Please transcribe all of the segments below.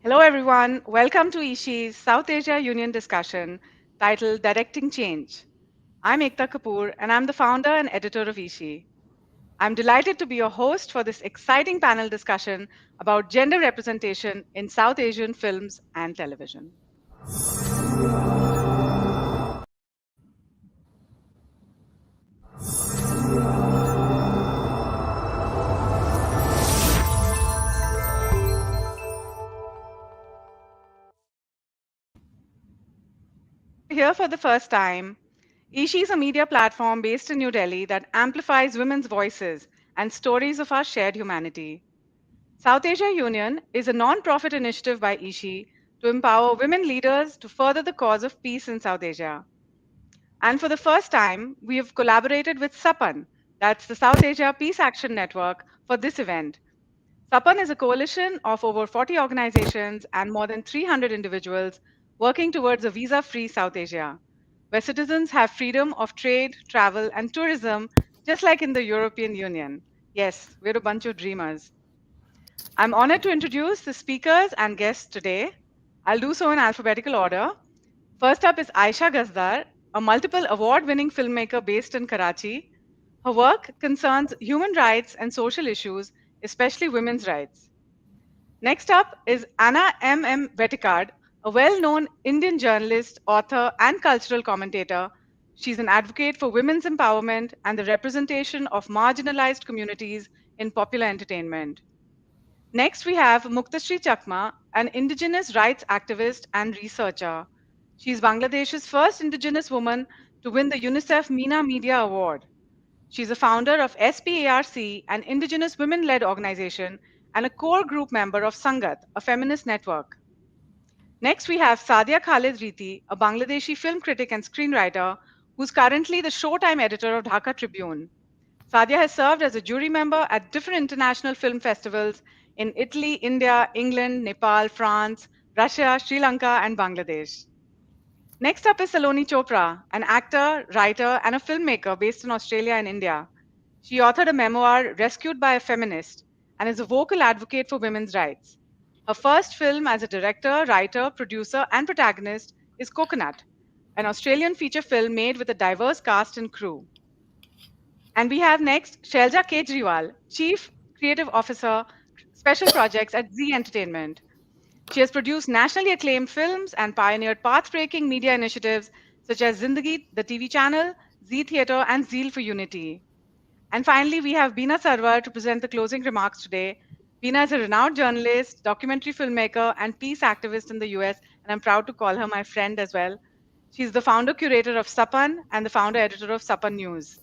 Hello, everyone. Welcome to eShe's South Asia Union discussion titled Directing Change. I'm Ekta Kapoor, and I'm the founder and editor of eShe. I'm delighted to be your host for this exciting panel discussion about gender representation in South Asian films and television. Here for the first time, eShe is a media platform based in New Delhi that amplifies women's voices and stories of our shared humanity. South Asia Union is a non-profit initiative by eShe to empower women leaders to further the cause of peace in South Asia. And for the first time, we have collaborated with SAPAN, that's the South Asia Peace Action Network, for this event. SAPAN is a coalition of over 40 organizations and more than 300 individuals working towards a visa-free South Asia, where citizens have freedom of trade, travel, and tourism, just like in the European Union. Yes, we're a bunch of dreamers. I'm honored to introduce the speakers and guests today. I'll do so in alphabetical order. First up is Aisha Gazdar, a multiple award winning filmmaker based in Karachi. Her work concerns human rights and social issues, especially women's rights. Next up is MM Vetticad, a well known Indian journalist, author, and cultural commentator. She's an advocate for women's empowerment and the representation of marginalized communities in popular entertainment. Next, we have Muktashri Chakma, an indigenous rights activist and researcher. She is Bangladesh's first indigenous woman to win the UNICEF MENA Media Award. She's a founder of SPARC, an indigenous women led organization, and a core group member of Sangat, a feminist network. Next, we have Sadia Khalid Riti, a Bangladeshi film critic and screenwriter who's currently the Showtime editor of Dhaka Tribune. Sadia has served as a jury member at different international film festivals in Italy, India, England, Nepal, France, Russia, Sri Lanka, and Bangladesh. Next up is Saloni Chopra, an actor, writer, and a filmmaker based in Australia and India. She authored a memoir, Rescued by a Feminist, and is a vocal advocate for women's rights. Her first film as a director, writer, producer, and protagonist is Coconut, an Australian feature film made with a diverse cast and crew. And we have next Shelja Kejriwal, Chief Creative Officer, Special Projects at Z Entertainment. She has produced nationally acclaimed films and pioneered path-breaking media initiatives such as Zindagi, the TV channel, Z Theatre, and Zeal for Unity. And finally, we have Beena Sarwar to present the closing remarks today. Beena is a renowned journalist, documentary filmmaker, and peace activist in the US, and I'm proud to call her my friend as well. She's the founder curator of Sapan and the founder editor of Sapan News.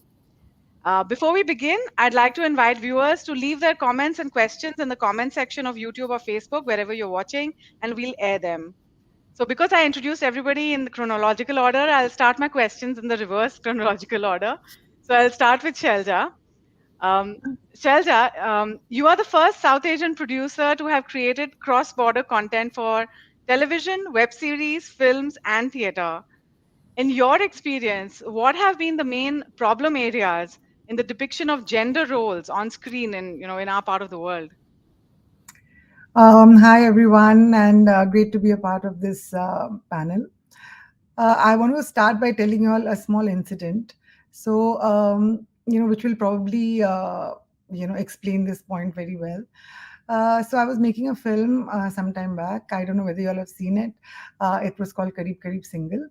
Before we begin, I'd like to invite viewers to leave their comments and questions in the comment section of YouTube or Facebook, wherever you're watching, and we'll air them. So because I introduced everybody in the chronological order, I'll start my questions in the reverse chronological order. So I'll start with Shelja. Um, Shelja, you are the first South Asian producer to have created cross-border content for television, web series, films, and theater. In your experience, what have been the main problem areas in the depiction of gender roles on screen in our part of the world? Hi, everyone, and great to be a part of this panel. I want to start by telling you all a small incident. So, which will probably, explain this point very well. So, I was making a film some time back. I don't know whether you all have seen it. It was called Kareeb Kareeb Single.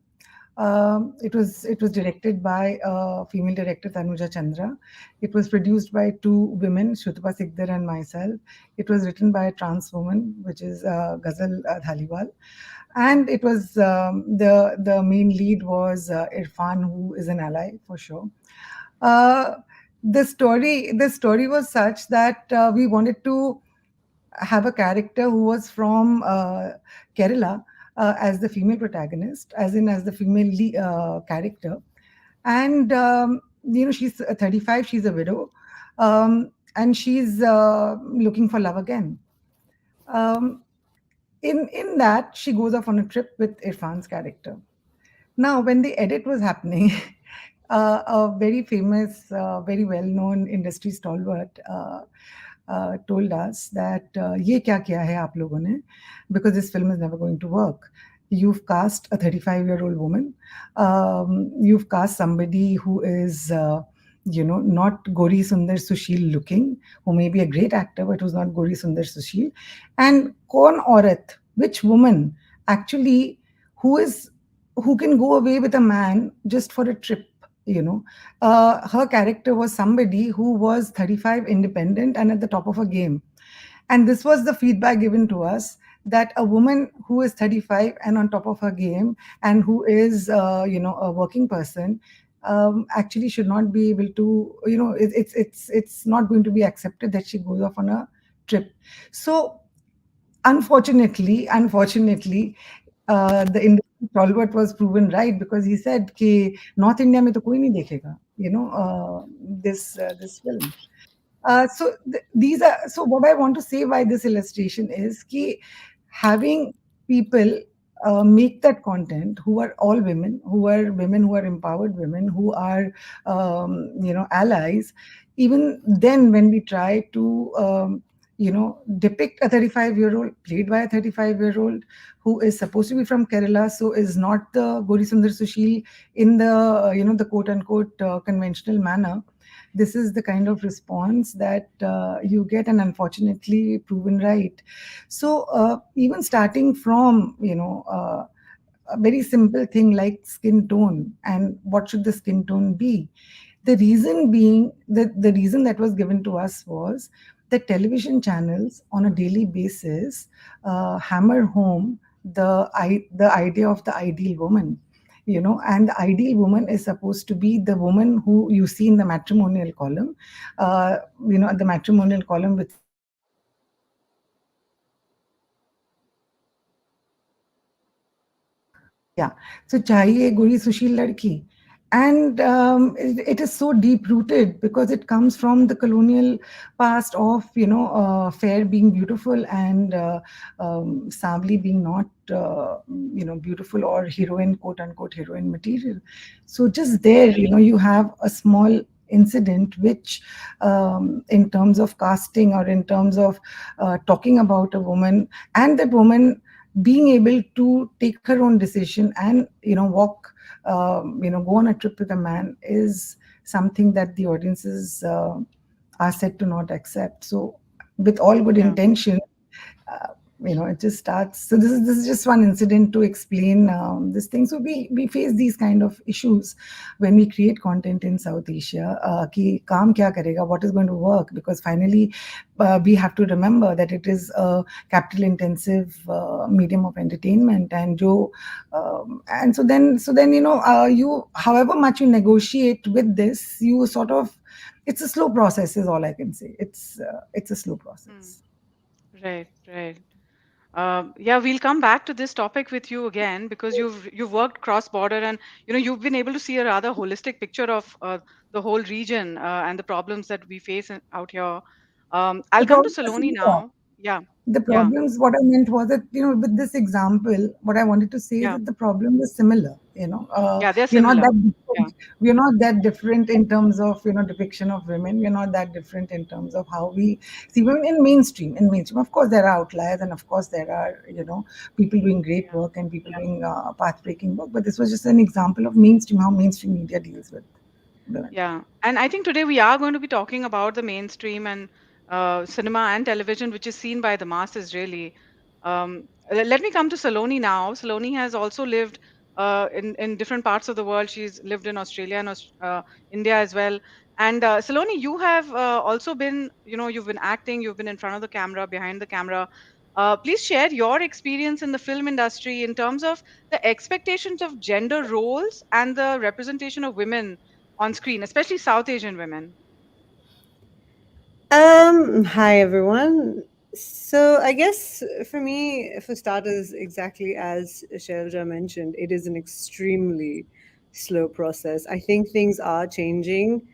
It was directed by female director Tanuja Chandra. It was produced by two women, Shutapa Sikdar and myself. It was written by a trans woman, which is Ghazal Dhaliwal, and it was the main lead was Irfan, who is an ally for sure. Uh, the story was such that we wanted to have a character who was from Kerala as the female protagonist, as in as the female character, and she's 35, she's a widow, and she's looking for love again. Um, in that, she goes off on a trip with Irfan's character. Now, when the edit was happening, a very famous, very well known industry stalwart told us that ये क्या किया है आप लोगों ने, because this film is never going to work. You've cast a 35-year-old woman. You've cast somebody who is, not Gauri Sundar Sushil looking, who may be a great actor, but who's not Gauri Sundar Sushil. And kaun aurat, which woman actually, who is who can go away with a man just for a trip? You know, her character was somebody who was 35, independent, and at the top of her game. And this was the feedback given to us, that a woman who is 35 and on top of her game, and who is, a working person, actually should not be able to, it's not going to be accepted that she goes off on a trip. So unfortunately, the industry stalwart was proven right, because he said कि North India में तो कोई नहीं देखेगा, this film. These are, so what I want to say by this illustration is कि having people make that content, who are all women, who are empowered women, who are, allies. Even then, when we try to, depict a 35-year-old played by a 35-year-old who is supposed to be from Kerala, so is not the Gauri Sundar Sushil in the, the quote unquote conventional manner. This is the kind of response that you get, and unfortunately proven right. So even starting from, a very simple thing like skin tone, and what should the skin tone be, the reason being that the reason that was given to us was that television channels on a daily basis hammer home the idea of the ideal woman, and the ideal woman is supposed to be the woman who you see in the matrimonial column, the matrimonial column which says yeah, so chahiye guri sushil ladki. And it is so deep rooted because it comes from the colonial past of, fair being beautiful, and sabli being not, beautiful, or heroine, quote unquote heroine material. So just there, you have a small incident which, in terms of casting, or in terms of talking about a woman, and that woman being able to take her own decision, and walk, go on a trip with a man, is something that the audiences are said to not accept. So with all good Yeah. intention, uh, it just starts. So this is just one incident to explain this thing. So we face these kind of issues when we create content in South Asia. Ki kaam kya karega? What is going to work? Because finally, we have to remember that it is a capital intensive medium of entertainment, and so then you, however much you negotiate with this, you sort of, it's a slow process, is all I can say. It's a slow Mm. process. Right, right. Yeah, we'll come back to this topic with you again because you've worked cross border, and you've been able to see a rather holistic picture of the whole region and the problems that we face out here. The I'll come to problem is Saloni similar. now. Yeah, The yeah, problems, what I meant was that, with this example, what I wanted to say is yeah, that the problem is similar. yeah. They're We're not similar. that Yeah, different. We're not that different in terms of, depiction of women. We're not that different in terms of how we see women in mainstream. In mainstream, of course, there are outliers, and of course, there are, people doing great yeah. work, and people doing path-breaking work. But this was just an example of mainstream, how mainstream media deals with women. Yeah, and I think today we are going to be talking about the mainstream and cinema and television, which is seen by the masses, really. Let me come to Saloni now. Saloni has also lived in different parts of the world. She's lived in Australia and India as well. And Saloni, you have also been, you've been acting, you've been in front of the camera, behind the camera. Please share your experience in the film industry in terms of the expectations of gender roles and the representation of women on screen, especially South Asian women. Hi everyone. So I guess for me, for starters, exactly as Shelja mentioned, it is an extremely slow process. I think things are changing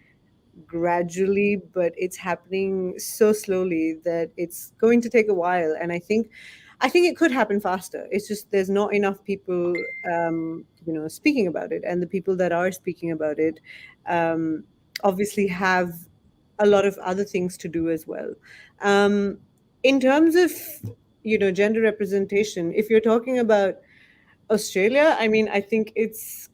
gradually, but it's happening so slowly that it's going to take a while. And I think it could happen faster. It's just there's not enough people, speaking about it, and the people that are speaking about it, obviously have a lot of other things to do as well. In terms of, gender representation, if you're talking about Australia, I mean, I think it's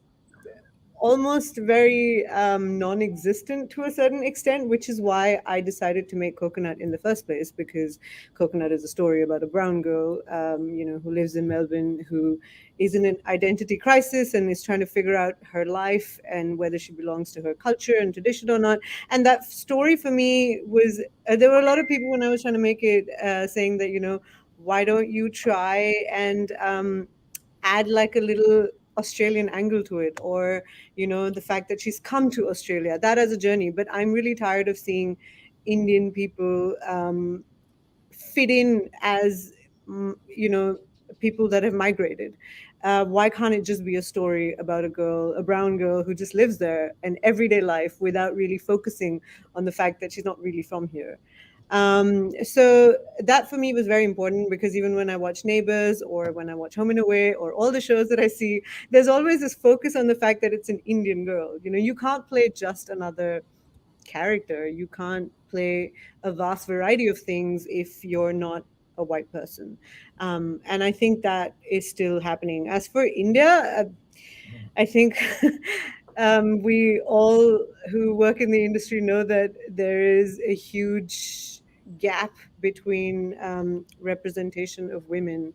almost very non-existent to a certain extent, which is why I decided to make Coconut in the first place, because Coconut is a story about a brown girl, who lives in Melbourne, who is in an identity crisis and is trying to figure out her life and whether she belongs to her culture and tradition or not. And that story for me was, there were a lot of people when I was trying to make it saying that, why don't you try and add like a little Australian angle to it, or the fact that she's come to Australia, that as a journey. But I'm really tired of seeing Indian people fit in as people that have migrated. Why can't it just be a story about a girl, a brown girl who just lives there, an everyday life, without really focusing on the fact that she's not really from here? So that for me was very important, because even when I watch Neighbors or when I watch Home and Away or all the shows that I see, there's always this focus on the fact that it's an Indian girl. You can't play just another character. You can't play a vast variety of things if you're not a white person. And I think that is still happening. As for India, I think we all who work in the industry know that there is a huge gap between representation of women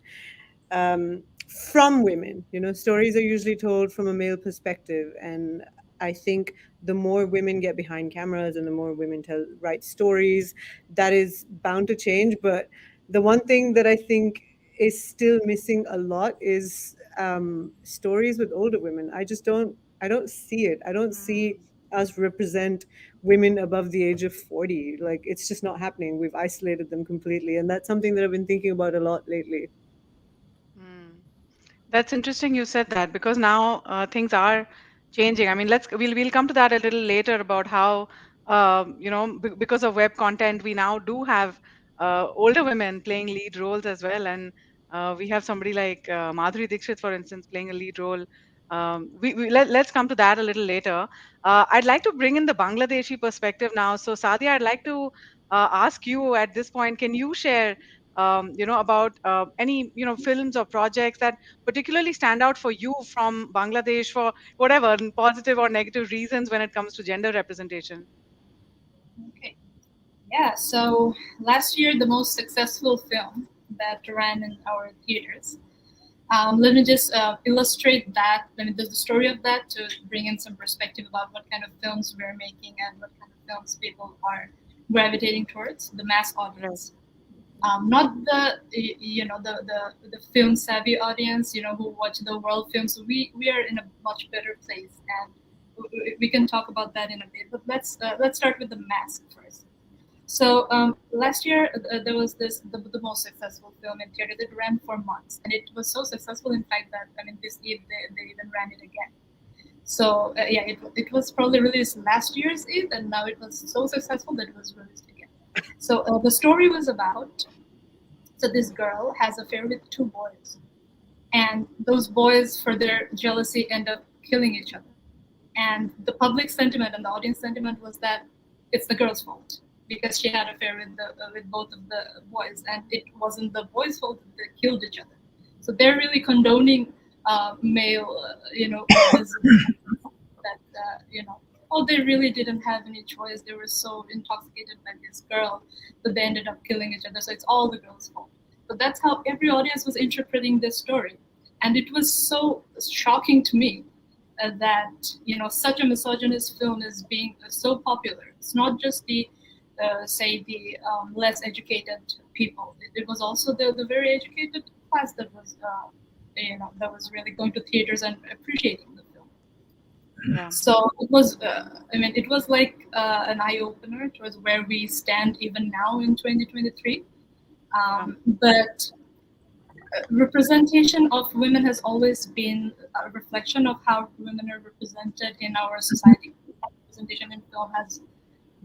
from women. Stories are usually told from a male perspective, and I think the more women get behind cameras and the more women write stories, that is bound to change. But the one thing that I think is still missing a lot is stories with older women. I don't see it. I don't see us represent women above the age of 40. Like, it's just not happening. We've isolated them completely, and that's something that I've been thinking about a lot lately. Mm. That's interesting you said that, because now things are changing. I mean, we'll come to that a little later about how because of web content we now do have older women playing lead roles as well, and we have somebody like Madhuri Dixit, for instance, playing a lead role. Let's come to that a little later. I'd like to bring in the Bangladeshi perspective now. So Sadia, I'd like to ask you at this point, can you share about any films or projects that particularly stand out for you from Bangladesh for whatever positive or negative reasons when it comes to gender representation? Okay. Yeah, so last year, the most successful film that ran in our theaters. Let me just illustrate that. Let me do the story of that to bring in some perspective about what kind of films we're making and what kind of films people are gravitating towards, the mass Right. audience. Not the film savvy audience, who watch the world films. We are in a much better place, and we can talk about that in a bit. But let's start with the mask first. So last year there was the most successful film in theater that ran for months, and it was so successful, in fact, that I mean this Eid they even ran it again. So yeah, it was probably released last year's Eid, and now it was so successful that it was released again. So the story was about, so this girl has an affair with two boys, and those boys, for their jealousy, end up killing each other. And the public sentiment and the audience sentiment was that it's the girl's fault because she had an affair with both of the boys, and it wasn't the boys' fault that they killed each other. So they're really condoning male, that oh, they really didn't have any choice. They were so intoxicated by this girl that they ended up killing each other. So it's all the girl's fault. But that's how every audience was interpreting this story, and it was so shocking to me that such a misogynist film is being so popular. It's not just the say the less educated people. It was also the very educated class that was that was really going to theaters and appreciating the film. Yeah. So it was, it was like an eye opener towards where we stand even now in 2023. But representation of women has always been a reflection of how women are represented in our society. Representation in film has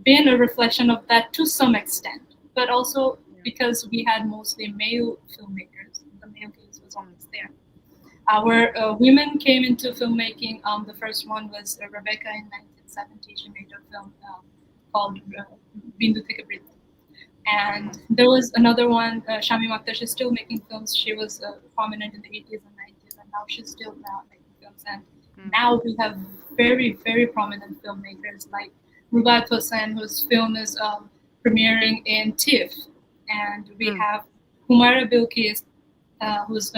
been a reflection of that to some extent, but also because we had mostly male filmmakers, the male gaze was always there. Our women came into filmmaking. The first one was Rebecca in 1970. She made a film called Bindu Theke Brit. And there was another one, Shami Akhtar. She's still making films. She was prominent in the 80s and 90s, and now she's still now making films. And now we have very, very prominent filmmakers like Rubaiyat Hossain, whose film is premiering in TIFF. And we have Humaira Bilkis, whose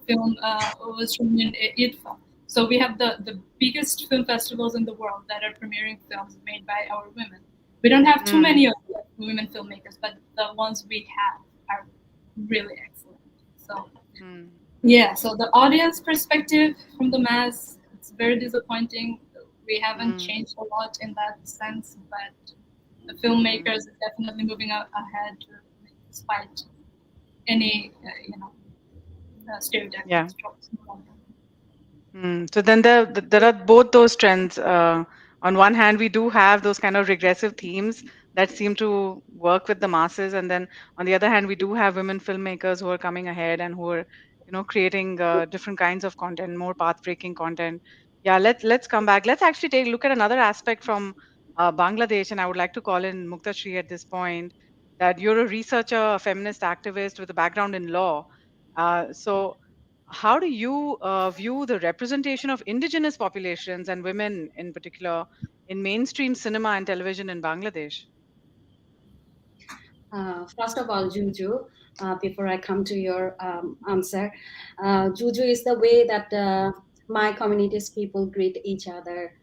film was shown in IDFA. So we have the biggest film festivals in the world that are premiering films made by our women. We don't have too many of the women filmmakers, but the ones we have are really excellent. So yeah, so the audience perspective from the mass, it's very disappointing. We haven't changed a lot in that sense, but the filmmakers are definitely moving ahead despite any stereotypes. Yeah. So then there are both those trends. On one hand, we do have those kind of regressive themes that seem to work with the masses, and then on the other hand, we do have women filmmakers who are coming ahead and who are, creating different kinds of content, more path-breaking content. Yeah, let's come back. Let's actually take a look at another aspect from Bangladesh, and I would like to call in Muktashri at this point. That you're a researcher, a feminist activist with a background in law. So how do you view the representation of indigenous populations and women in particular in mainstream cinema and television in Bangladesh? First of all, Juju, before I come to your answer, Juju is the way that my community's people greet each other.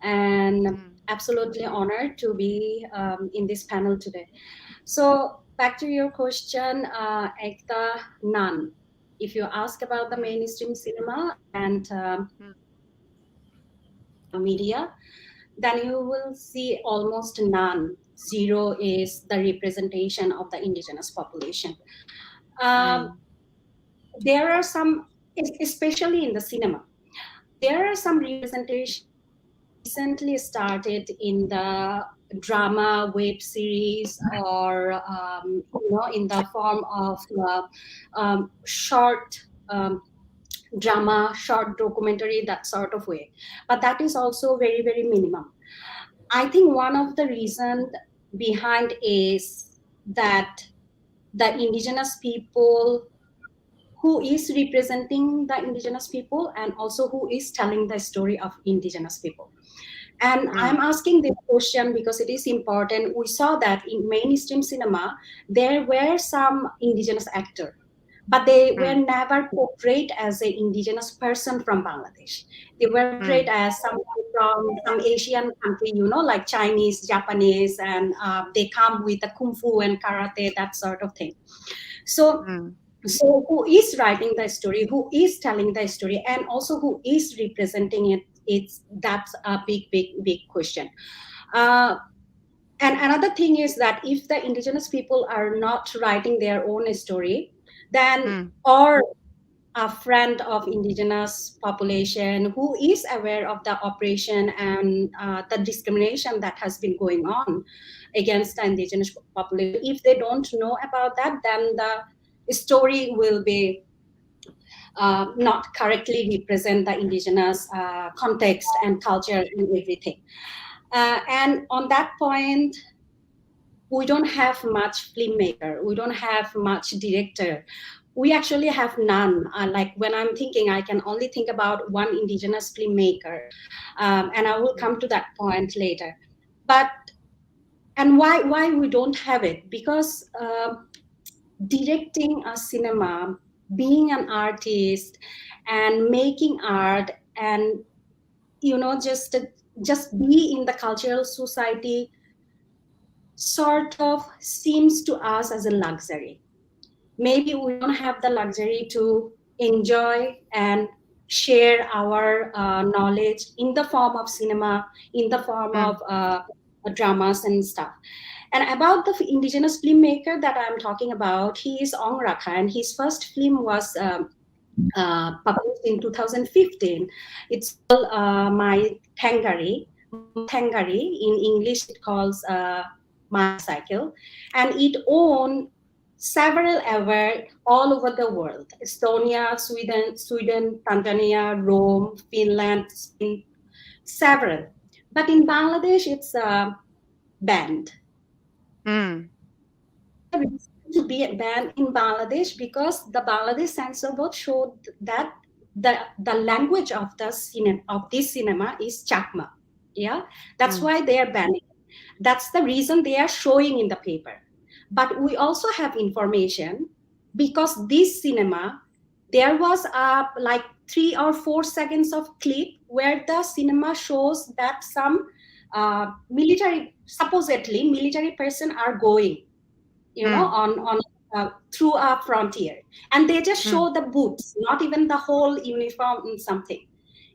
And absolutely honored to be in this panel today. So back to your question, Ekta, none. If you ask about the mainstream cinema and media, then you will see almost none. Zero is the representation of the indigenous population. There are some, especially in the cinema, there are some representation recently started in the drama, web series, or in the form of short drama, short documentary, that sort of way. But that is also very, very minimum. I think one of the reasons behind is that the indigenous people, who is representing the indigenous people and also who is telling the story of indigenous people. And I'm asking this question because it is important. We saw that in mainstream cinema, there were some indigenous actors, but they were never portrayed as an indigenous person from Bangladesh. They were portrayed as someone from some Asian country, like Chinese, Japanese, and they come with the kung fu and karate, that sort of thing. So who is writing the story, who is telling the story, and also who is representing it? That's a big, big, big question. And another thing is that if the indigenous people are not writing their own story, then or a friend of indigenous population who is aware of the oppression and the discrimination that has been going on against the indigenous population, if they don't know about that, then the story will be not correctly represent the indigenous context and culture and everything. And on that point, we don't have much filmmaker, we don't have much director. We actually have none. Like when I'm thinking, I can only think about one indigenous filmmaker, and I will come to that point later. But and why we don't have it? Because directing a cinema, being an artist, and making art, and just be in the cultural society, sort of seems to us as a luxury. Maybe we don't have the luxury to enjoy and share our knowledge in the form of cinema, in the form of dramas and stuff. And about the indigenous filmmaker that I'm talking about, he is Ong Rakha, and his first film was published in 2015. It's called My Thangari. In English, it calls My Cycle, and it won several awards all over the world: Estonia, Sweden, Tanzania, Rome, Finland, Spain, several. But in Bangladesh, it's banned. Mm. The reason to be banned in Bangladesh because the Bangladesh censor board showed that the language of this cinema is Chakma. Yeah, that's Mm. why they are banning. That's the reason they are showing in the paper. But we also have information because this cinema, there was a like 3 or 4 seconds of clip where the cinema shows that some military, supposedly military person are going, Mm. on through a frontier, and they just Mm. show the boots, not even the whole uniform and something.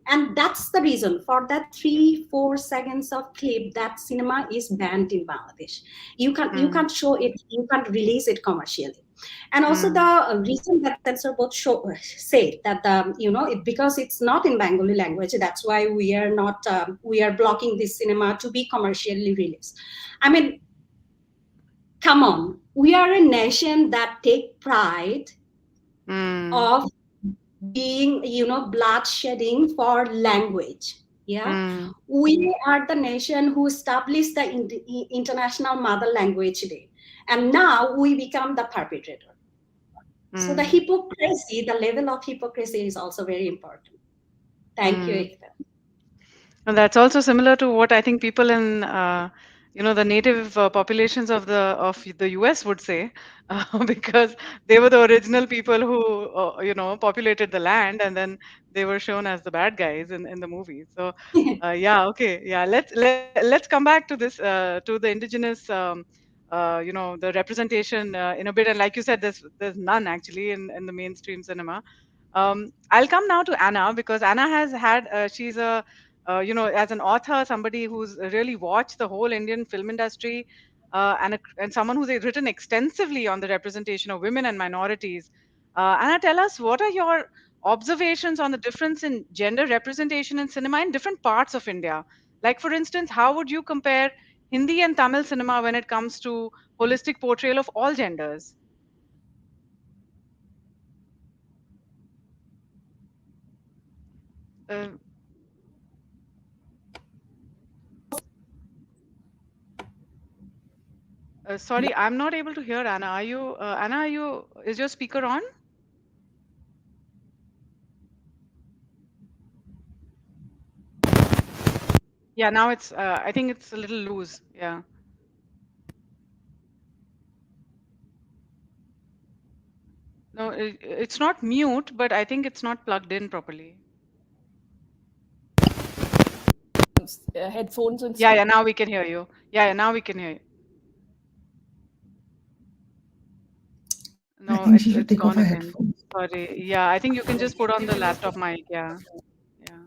And that's the reason for that 3 4 seconds of clip that cinema is banned in Bangladesh. You Mm. can't show it, you can't release it commercially. And also the Mm. reason that censor board say that because it's not in Bengali language, that's why we are blocking this cinema to be commercially released. I mean, come on, we are a nation that take pride Mm. of being, bloodshedding for language. Yeah, Mm. we are the nation who established the International Mother Language Day, and now we become the perpetrator. So the Mm. hypocrisy, the level of hypocrisy is also very important. Thank you, Mm. Ekta. And that's also similar to what I think people in, the native populations of the US would say, because they were the original people who, populated the land, and then they were shown as the bad guys in the movie. So, yeah, okay, yeah. Let's come back to this, to the indigenous, the representation in a bit. And like you said, there's none actually in the mainstream cinema. I'll come now to Anna because Anna has had, she's a, as an author, somebody who's really watched the whole Indian film industry, and someone who's written extensively on the representation of women and minorities. Anna, tell us, what are your observations on the difference in gender representation in cinema in different parts of India? Like, for instance, how would you compare Hindi and Tamil cinema when it comes to holistic portrayal of all genders? Uh, Sorry, I'm not able to hear Anna. Are you, Anna? Is your speaker on? Yeah, now it's. I think it's a little loose. Yeah. No, it's not mute, but I think it's not plugged in properly. Headphones and Yeah, stuff. yeah. Now we can hear you. Yeah, yeah. Now we can hear you. I No, think she should it's take off gone her again. headphones. Sorry. Yeah, I think you can just put on the laptop mic. Yeah, yeah.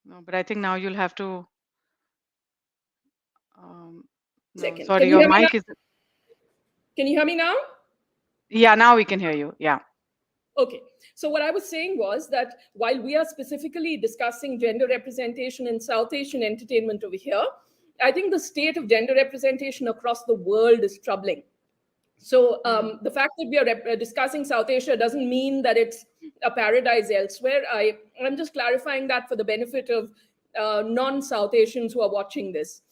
No, but I think now you'll have to. Um, no, Second. sorry. Can you Your hear me now? mic is. Can you hear me now? Yeah, now we can hear you. Yeah. Okay. So what I was saying was that while we are specifically discussing gender representation in South Asian entertainment over here, I think the state of gender representation across the world is troubling. So Mm, the fact that we are discussing South Asia doesn't mean that it's a paradise elsewhere. I'm just clarifying that for the benefit of non-South Asians who are watching this.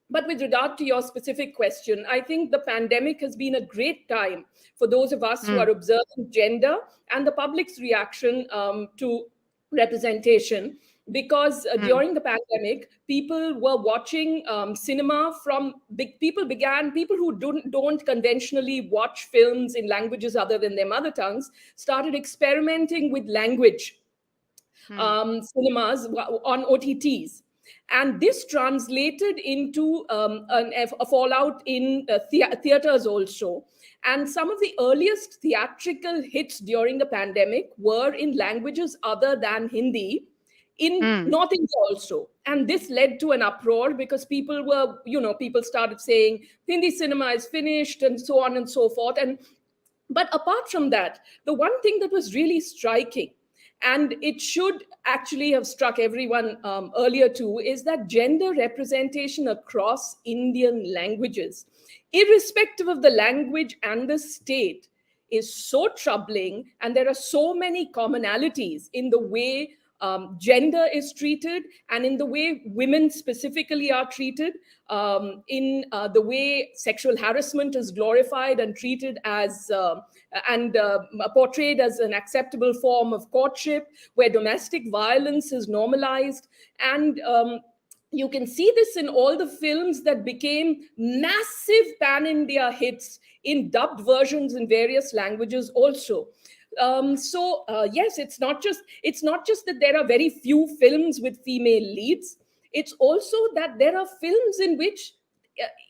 But with regard to your specific question, I think the pandemic has been a great time for those of us who mm, are observing gender and the public's reaction to representation. Because mm, during the pandemic, people were watching cinema from people who don't conventionally watch films in languages other than their mother tongues started experimenting with language mm, cinemas on OTTs. And this translated into a fallout in theaters also. And some of the earliest theatrical hits during the pandemic were in languages other than Hindi, in mm, North India also. And this led to an uproar because people started saying Hindi cinema is finished and so on and so forth. But apart from that, the one thing that was really striking, and it should actually have struck everyone earlier too, is that gender representation across Indian languages, irrespective of the language and the state, is so troubling. And there are so many commonalities in the way gender is treated, and in the way women specifically are treated, in the way sexual harassment is glorified and treated as and portrayed as an acceptable form of courtship, where domestic violence is normalized. And you can see this in all the films that became massive pan-India hits in dubbed versions in various languages also. Yes, it's not just that there are very few films with female leads. It's also that there are films in which,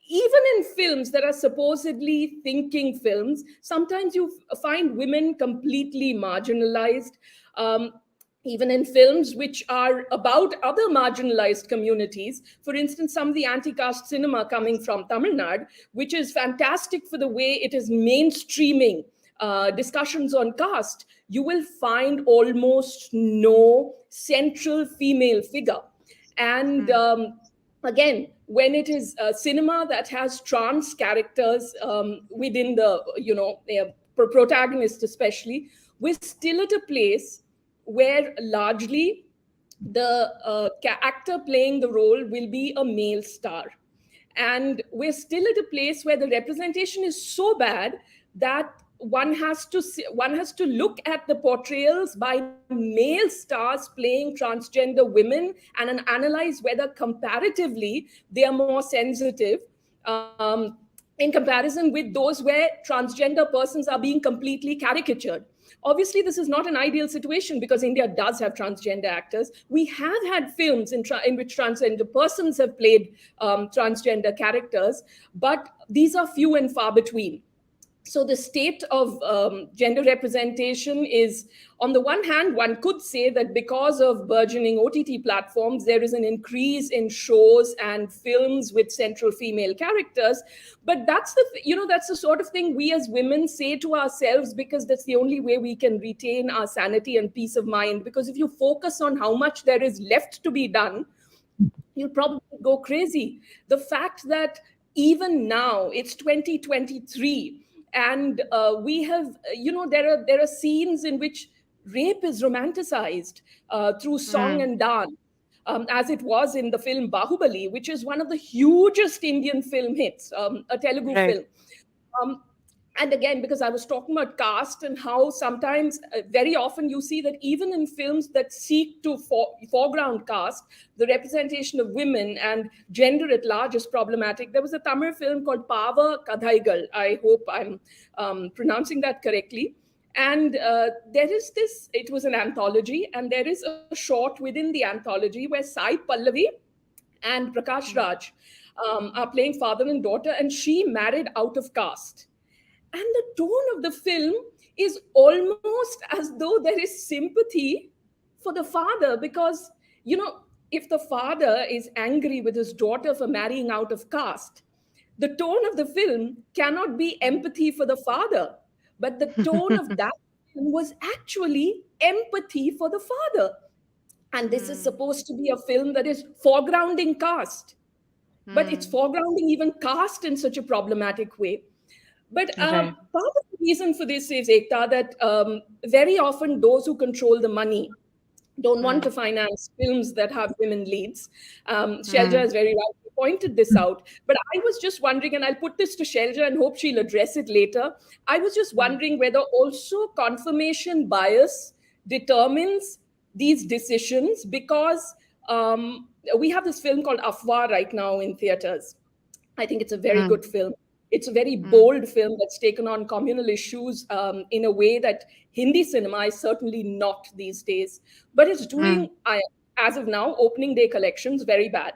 even in films that are supposedly thinking films, sometimes you find women completely marginalized. Um, Even in films which are about other marginalized communities. For instance, some of the anti-caste cinema coming from Tamil Nadu, which is fantastic for the way it is mainstreaming discussions on caste, you will find almost no central female figure. And again, when it is cinema that has trans characters within the, protagonist especially, we're still at a place where largely the actor playing the role will be a male star. And we're still at a place where the representation is so bad that one has to look at the portrayals by male stars playing transgender women and analyze whether comparatively they are more sensitive, in comparison with those where transgender persons are being completely caricatured. Obviously, this is not an ideal situation because India does have transgender actors. We have had films in which transgender persons have played transgender characters, but these are few and far between. So the state of gender representation is, on the one hand, one could say that because of burgeoning OTT platforms, there is an increase in shows and films with central female characters. But that's the sort of thing we as women say to ourselves because that's the only way we can retain our sanity and peace of mind. Because if you focus on how much there is left to be done, you'll probably go crazy. The fact that even now it's 2023, and we have, there are scenes in which rape is romanticized through song and dance, as it was in the film Bahubali, which is one of the hugest Indian film hits, a Telugu Right. film. Um, and again, because I was talking about caste and how sometimes, very often, you see that even in films that seek to foreground caste, the representation of women and gender at large is problematic. There was a Tamil film called Pava Kadhaigal. I hope I'm pronouncing that correctly. And there is this, it was an anthology, and there is a short within the anthology where Sai Pallavi and Prakash Raj are playing father and daughter, and she married out of caste. And the tone of the film is almost as though there is sympathy for the father, because, if the father is angry with his daughter for marrying out of caste, the tone of the film cannot be empathy for the father, but the tone of that film was actually empathy for the father. And this is supposed to be a film that is foregrounding caste, but it's foregrounding even caste in such a problematic way. But Right. part of the reason for this is, Ekta, that very often those who control the money don't want to finance films that have women leads. Shelja has very rightly pointed this out. But I was just wondering, and I'll put this to Shelja and hope she'll address it later. I was just wondering whether also confirmation bias determines these decisions, because we have this film called Afwar right now in theaters. I think it's a very good film. It's a very bold film that's taken on communal issues in a way that Hindi cinema is certainly not these days. But it's doing, as of now, opening day collections very bad.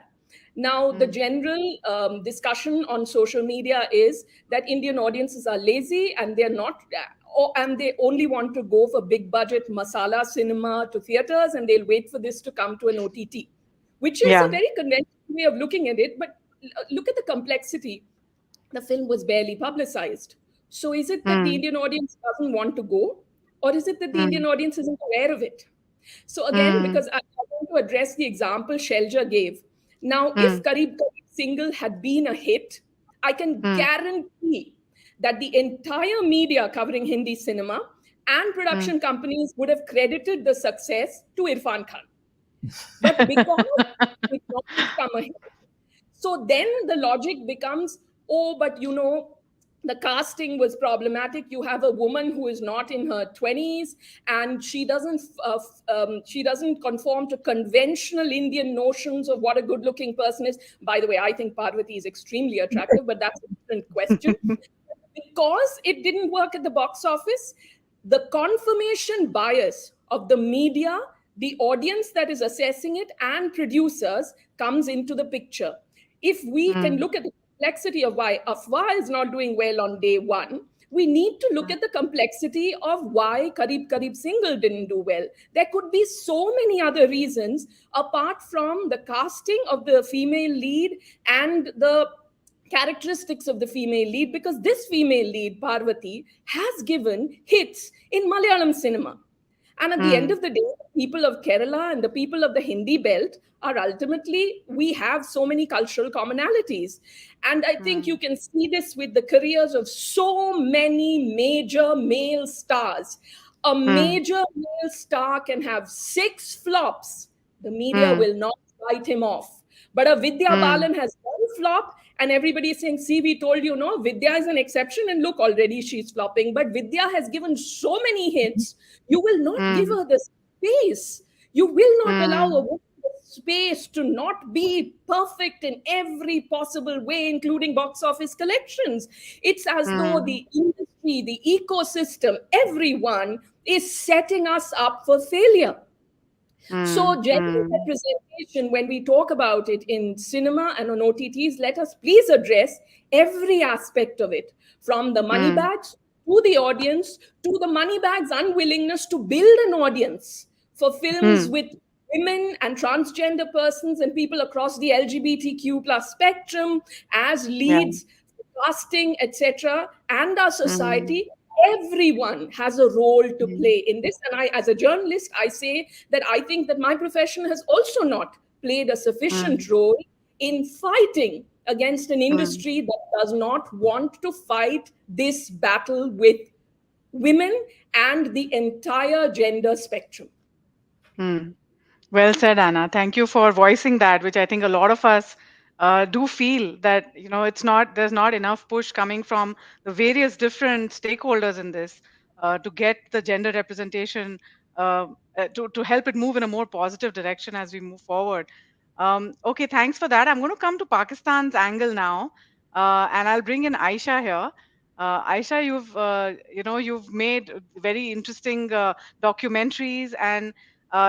Now, the general discussion on social media is that Indian audiences are lazy and they're not, and they only want to go for big budget masala cinema to theaters, and they'll wait for this to come to an OTT, which is a Yeah. very conventional way of looking at it. But look at the complexity. The film was barely publicized. So is it that the Indian audience doesn't want to go? Or is it that the Indian audience isn't aware of it? So again, because I want to address the example Shelja gave. Now, if Kareeb Kareeb Single had been a hit, I can guarantee that the entire media covering Hindi cinema and mm, production companies would have credited the success to Irfan Khan. But because it did not become a hit, so then the logic becomes, oh, but the casting was problematic. You have a woman who is not in her 20s, and she doesn't conform to conventional Indian notions of what a good looking person is. By the way, I think Parvati is extremely attractive, but that's a different question. Because it didn't work at the box office, the confirmation bias of the media, the audience that is assessing it, and producers comes into the picture. If we can mm, look at the complexity of why Afwah is not doing well on day one, we need to look mm, at the complexity of why Kareeb Kareeb Single didn't do well. There could be so many other reasons apart from the casting of the female lead and the characteristics of the female lead, because this female lead, Parvati, has given hits in Malayalam cinema. And at the end mm, of the day, the people of Kerala and the people of the Hindi belt are ultimately, we have so many cultural commonalities. And I think you mm, can see this with the careers of so many major male stars. A mm, major male star can have 6 flops. The media mm, will not write him off. But a Vidya mm, Balan has one flop, and everybody is saying, see, we told you, no, Vidya is an exception, and look, already she's flopping. But Vidya has given so many hits, you will not give mm, her the space. You will not allow a mm, woman the space to not be perfect in every possible way, including box office collections. It's as though mm, the industry, the ecosystem, everyone is setting us up for failure. mm, So, gender mm, representation, when we talk about it in cinema and on OTTs, let us please address every aspect of it, from the money mm, bags to the audience to the money bags' unwillingness to build an audience for films mm. with women and transgender persons and people across the LGBTQ plus spectrum as Yeah. leads, casting, etc., and our Mm, society. Everyone has a role to mm, play in this. And I, as a journalist, I say that I think that my profession has also not played a mm, sufficient role in fighting against an mm, industry that does not want to fight this battle with women and the entire gender spectrum. mm. Well said, Anna. Thank you for voicing that, which I think a lot of us do feel that, it's not, there's not enough push coming from the various different stakeholders in this to get the gender representation to help it move in a more positive direction as we move forward. Okay, thanks for that. I'm going to come to Pakistan's angle now, and I'll bring in Aisha here. Aisha, you've made very interesting documentaries, and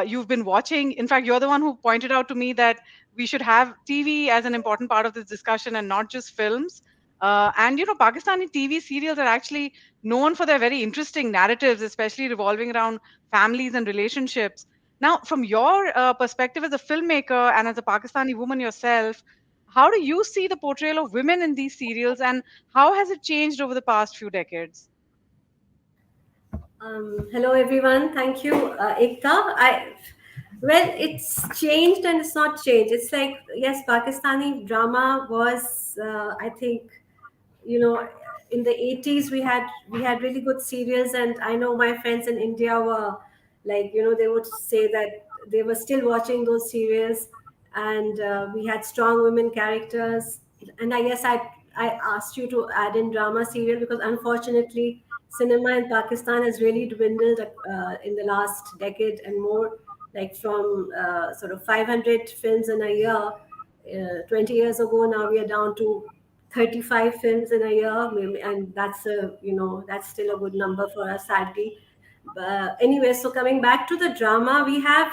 you've been watching. In fact, you're the one who pointed out to me that we should have TV as an important part of this discussion and not just films. And Pakistani TV serials are actually known for their very interesting narratives, especially revolving around families and relationships. Now, from your perspective as a filmmaker and as a Pakistani woman yourself, how do you see the portrayal of women in these serials, and how has it changed over the past few decades? Hello, everyone. Thank you, Ekta. Well, it's changed and it's not changed. It's like, yes, Pakistani drama was, I think, you know, in the 80s we had really good serials, and I know my friends in India were like, they would say that they were still watching those serials, and we had strong women characters. And I guess I asked you to add in drama serial because unfortunately cinema in Pakistan has really dwindled in the last decade and more, like from sort of 500 films in a year 20 years ago. Now we are down to 35 films in a year, and that's still a good number for us, sadly. Anyway, so coming back to the drama, we had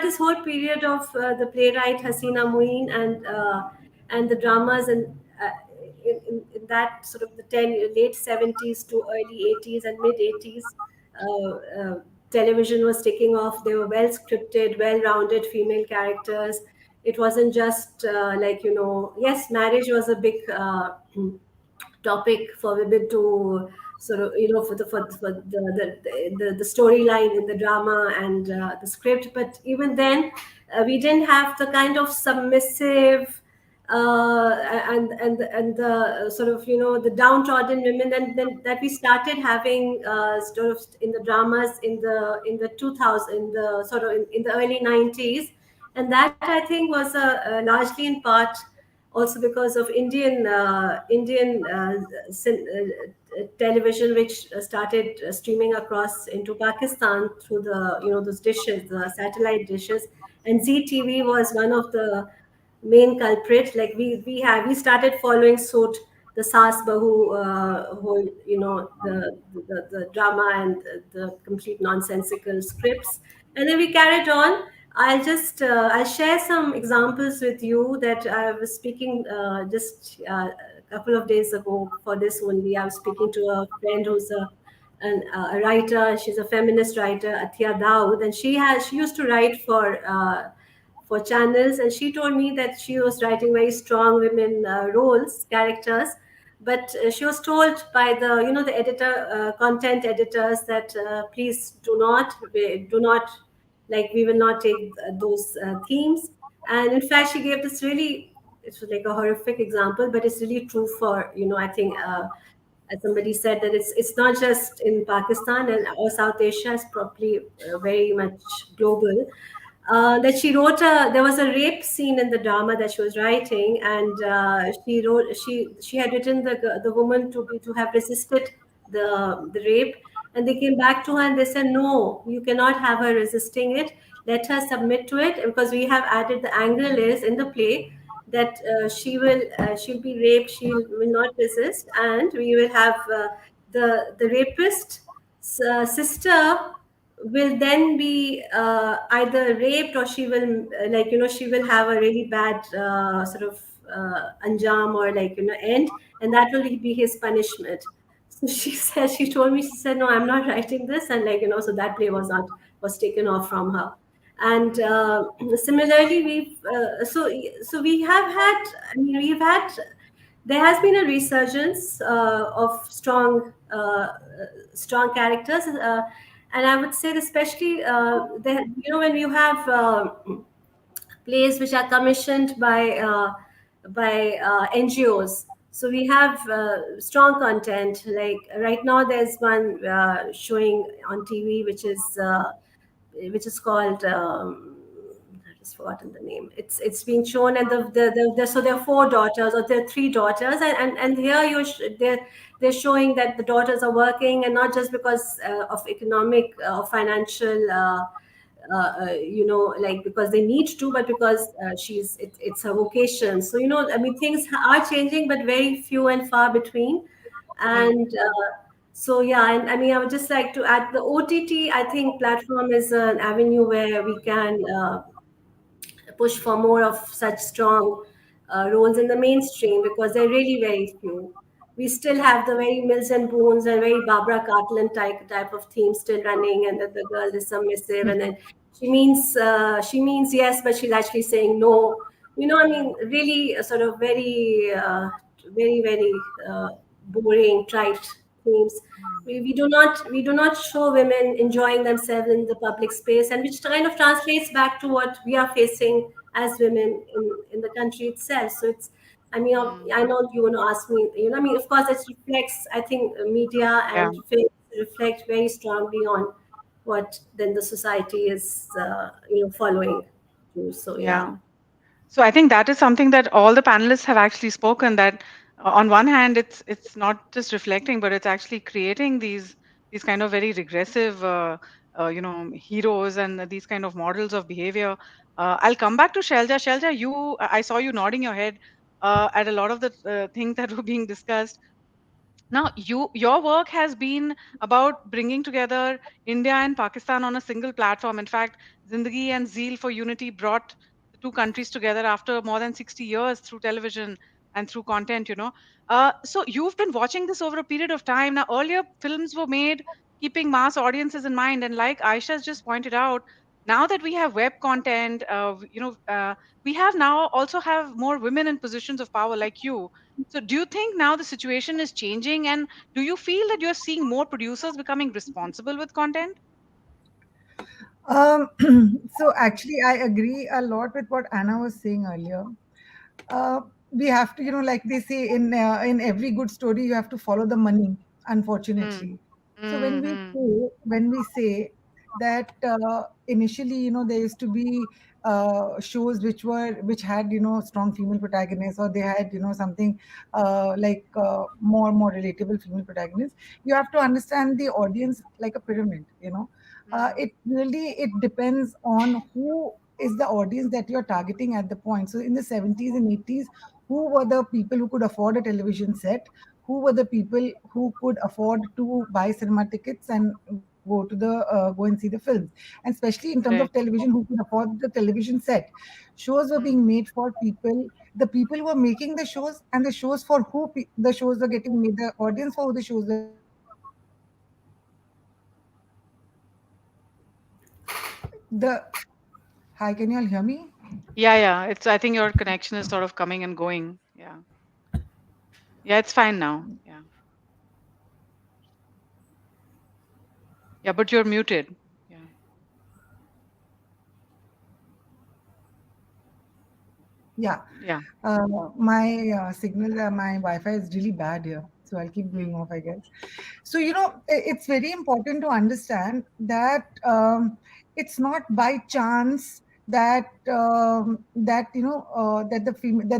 this whole period of the playwright Hasina Muin, and the dramas, and in that sort of the late 70s to early 80s and mid 80s, television was taking off. They were well scripted, well rounded female characters. It wasn't just yes, marriage was a big topic for women to sort of, for the storyline in the drama and the script. But even then, we didn't have the kind of submissive and the sort of, the downtrodden women, and then that we started having sort of in the dramas in the 2000, in the sort of in the early 90s. And that, I think, was largely in part also because of Indian television, which started streaming across into Pakistan through the, those dishes, the satellite dishes. And ZTV was one of the main culprit. Like we started following suit, the Saas Bahu whole, the drama and the complete nonsensical scripts, and then we carried on. I'll share some examples with you that I was speaking just a couple of days ago. For this only, I was speaking to a friend who's a writer. She's a feminist writer, Atia Daud, and she used to write for channels, and she told me that she was writing very strong women roles, characters, but she was told by the, the editor, content editors, that please do not, like, we will not take those themes. And in fact, she gave this really, it was like a horrific example, but it's really true for, I think, as somebody said, that it's not just in Pakistan and or South Asia, it's probably very much global. That she wrote there was a rape scene in the drama that she was writing, and she had written the woman to have resisted the rape, and they came back to her and they said, no, you cannot have her resisting it, let her submit to it, because we have added, the angle is in the play that she'll be raped, she will not resist, and we will have the rapist sister will then be either raped, or she will she will have a really bad sort of anjam, or like, end, and that will be his punishment. So she said, she told me, she said, no, I'm not writing this, and like, so that play was taken off from her. And similarly, so we have had, I mean, we've had, there has been a resurgence of strong characters, and I would say, especially when you have plays which are commissioned by NGOs. So we have strong content. Like right now, there's one showing on TV, which is called. I just forgotten the name. It's being shown, and so there are four daughters, or there are three daughters, and here they're showing that the daughters are working, and not just because of economic or financial. Like, because they need to, but because it's her vocation. So, I mean, things are changing, but very few and far between. And so, yeah, and I mean, I would just like to add, the OTT, I think, platform is an avenue where we can push for more of such strong roles in the mainstream, because they're really very few. We still have the very Mills and Boons and very Barbara Cartland type of theme still running, and that the girl is submissive, and then she means yes, but she's actually saying no. I mean, really sort of very, very boring, trite themes. We do not show women enjoying themselves in the public space, and which kind of translates back to what we are facing as women in the country itself. So it's, I mean, I know you want to ask me, I mean, of course, it reflects, I think, media Yeah. and film reflect very strongly on what then the society is, following through. So, yeah. Yeah. So I think that is something that all the panelists have actually spoken, that on one hand it's not just reflecting, but it's actually creating these kind of very regressive heroes and these kind of models of behavior. I'll come back to Shelja. Shelja, I saw you nodding your head at a lot of the things that were being discussed. Now, your work has been about bringing together India and Pakistan on a single platform. In fact, Zindagi and Zeal for Unity brought the two countries together after more than 60 years through television and through content. So you've been watching this over a period of time. Now, earlier films were made keeping mass audiences in mind, and like Aisha's just pointed out, now that we have web content, we have now also have more women in positions of power like you. So, do you think now the situation is changing, and do you feel that you're seeing more producers becoming responsible with content? So actually, I agree a lot with what Anna was saying earlier. we have to, like they say in every good story, you have to follow the money, Mm. unfortunately. So Mm-hmm. when we say that initially, there used to be shows which had, strong female protagonists, or they had, something more relatable female protagonists. You have to understand the audience like a pyramid. Mm. It depends on who is the audience that you're targeting at the point. So in the 70s and 80s, who were the people who could afford a television set? Who were the people who could afford to buy cinema tickets and go and see the films? And especially in terms of Right. television, who could afford the television set? Shows were Mm. being made for people, the people who were making the shows, and the shows for who the shows were getting made, the audience for who the shows were getting made. The Hi, can you all hear me? Yeah, yeah. It's. I think your connection is sort of coming and going. Yeah. Yeah, it's fine now. Yeah. Yeah, but you're muted. Yeah. Yeah. Yeah. My signal, my Wi-Fi is really bad here, so I'll keep going Mm. off, I guess. So, it's very important to understand that it's not by chance that that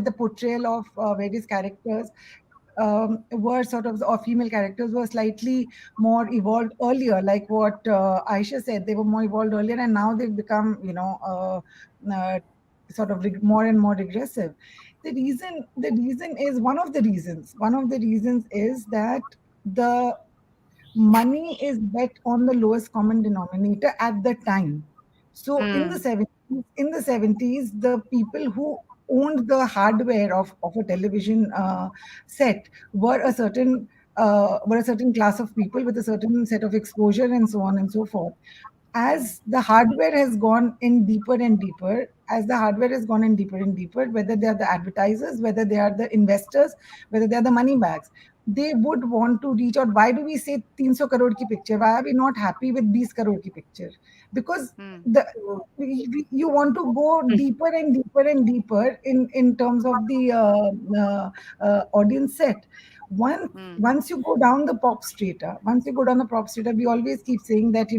the portrayal of various characters were sort of, or female characters were slightly more evolved earlier, like what Aisha said. They were more evolved earlier, and now they've become, sort of more and more regressive. The reason is one of the reasons is that the money is bet on the lowest common denominator at the time. So Mm. in the 70s, the people who owned the hardware of a television set were a certain class of people with a certain set of exposure, and so on and so forth. Mm. As the hardware has gone in deeper and deeper, as the hardware has gone in deeper and deeper, whether they are the advertisers, whether they are the investors, whether they are the money bags, they would want to reach out. Why do we say 300 crore ki picture? Why are we not happy with 20 crore ki picture? Because Mm. the you want to go deeper and deeper and deeper in terms of the audience set. Once Mm. once you go down the pop strata, we always keep saying that,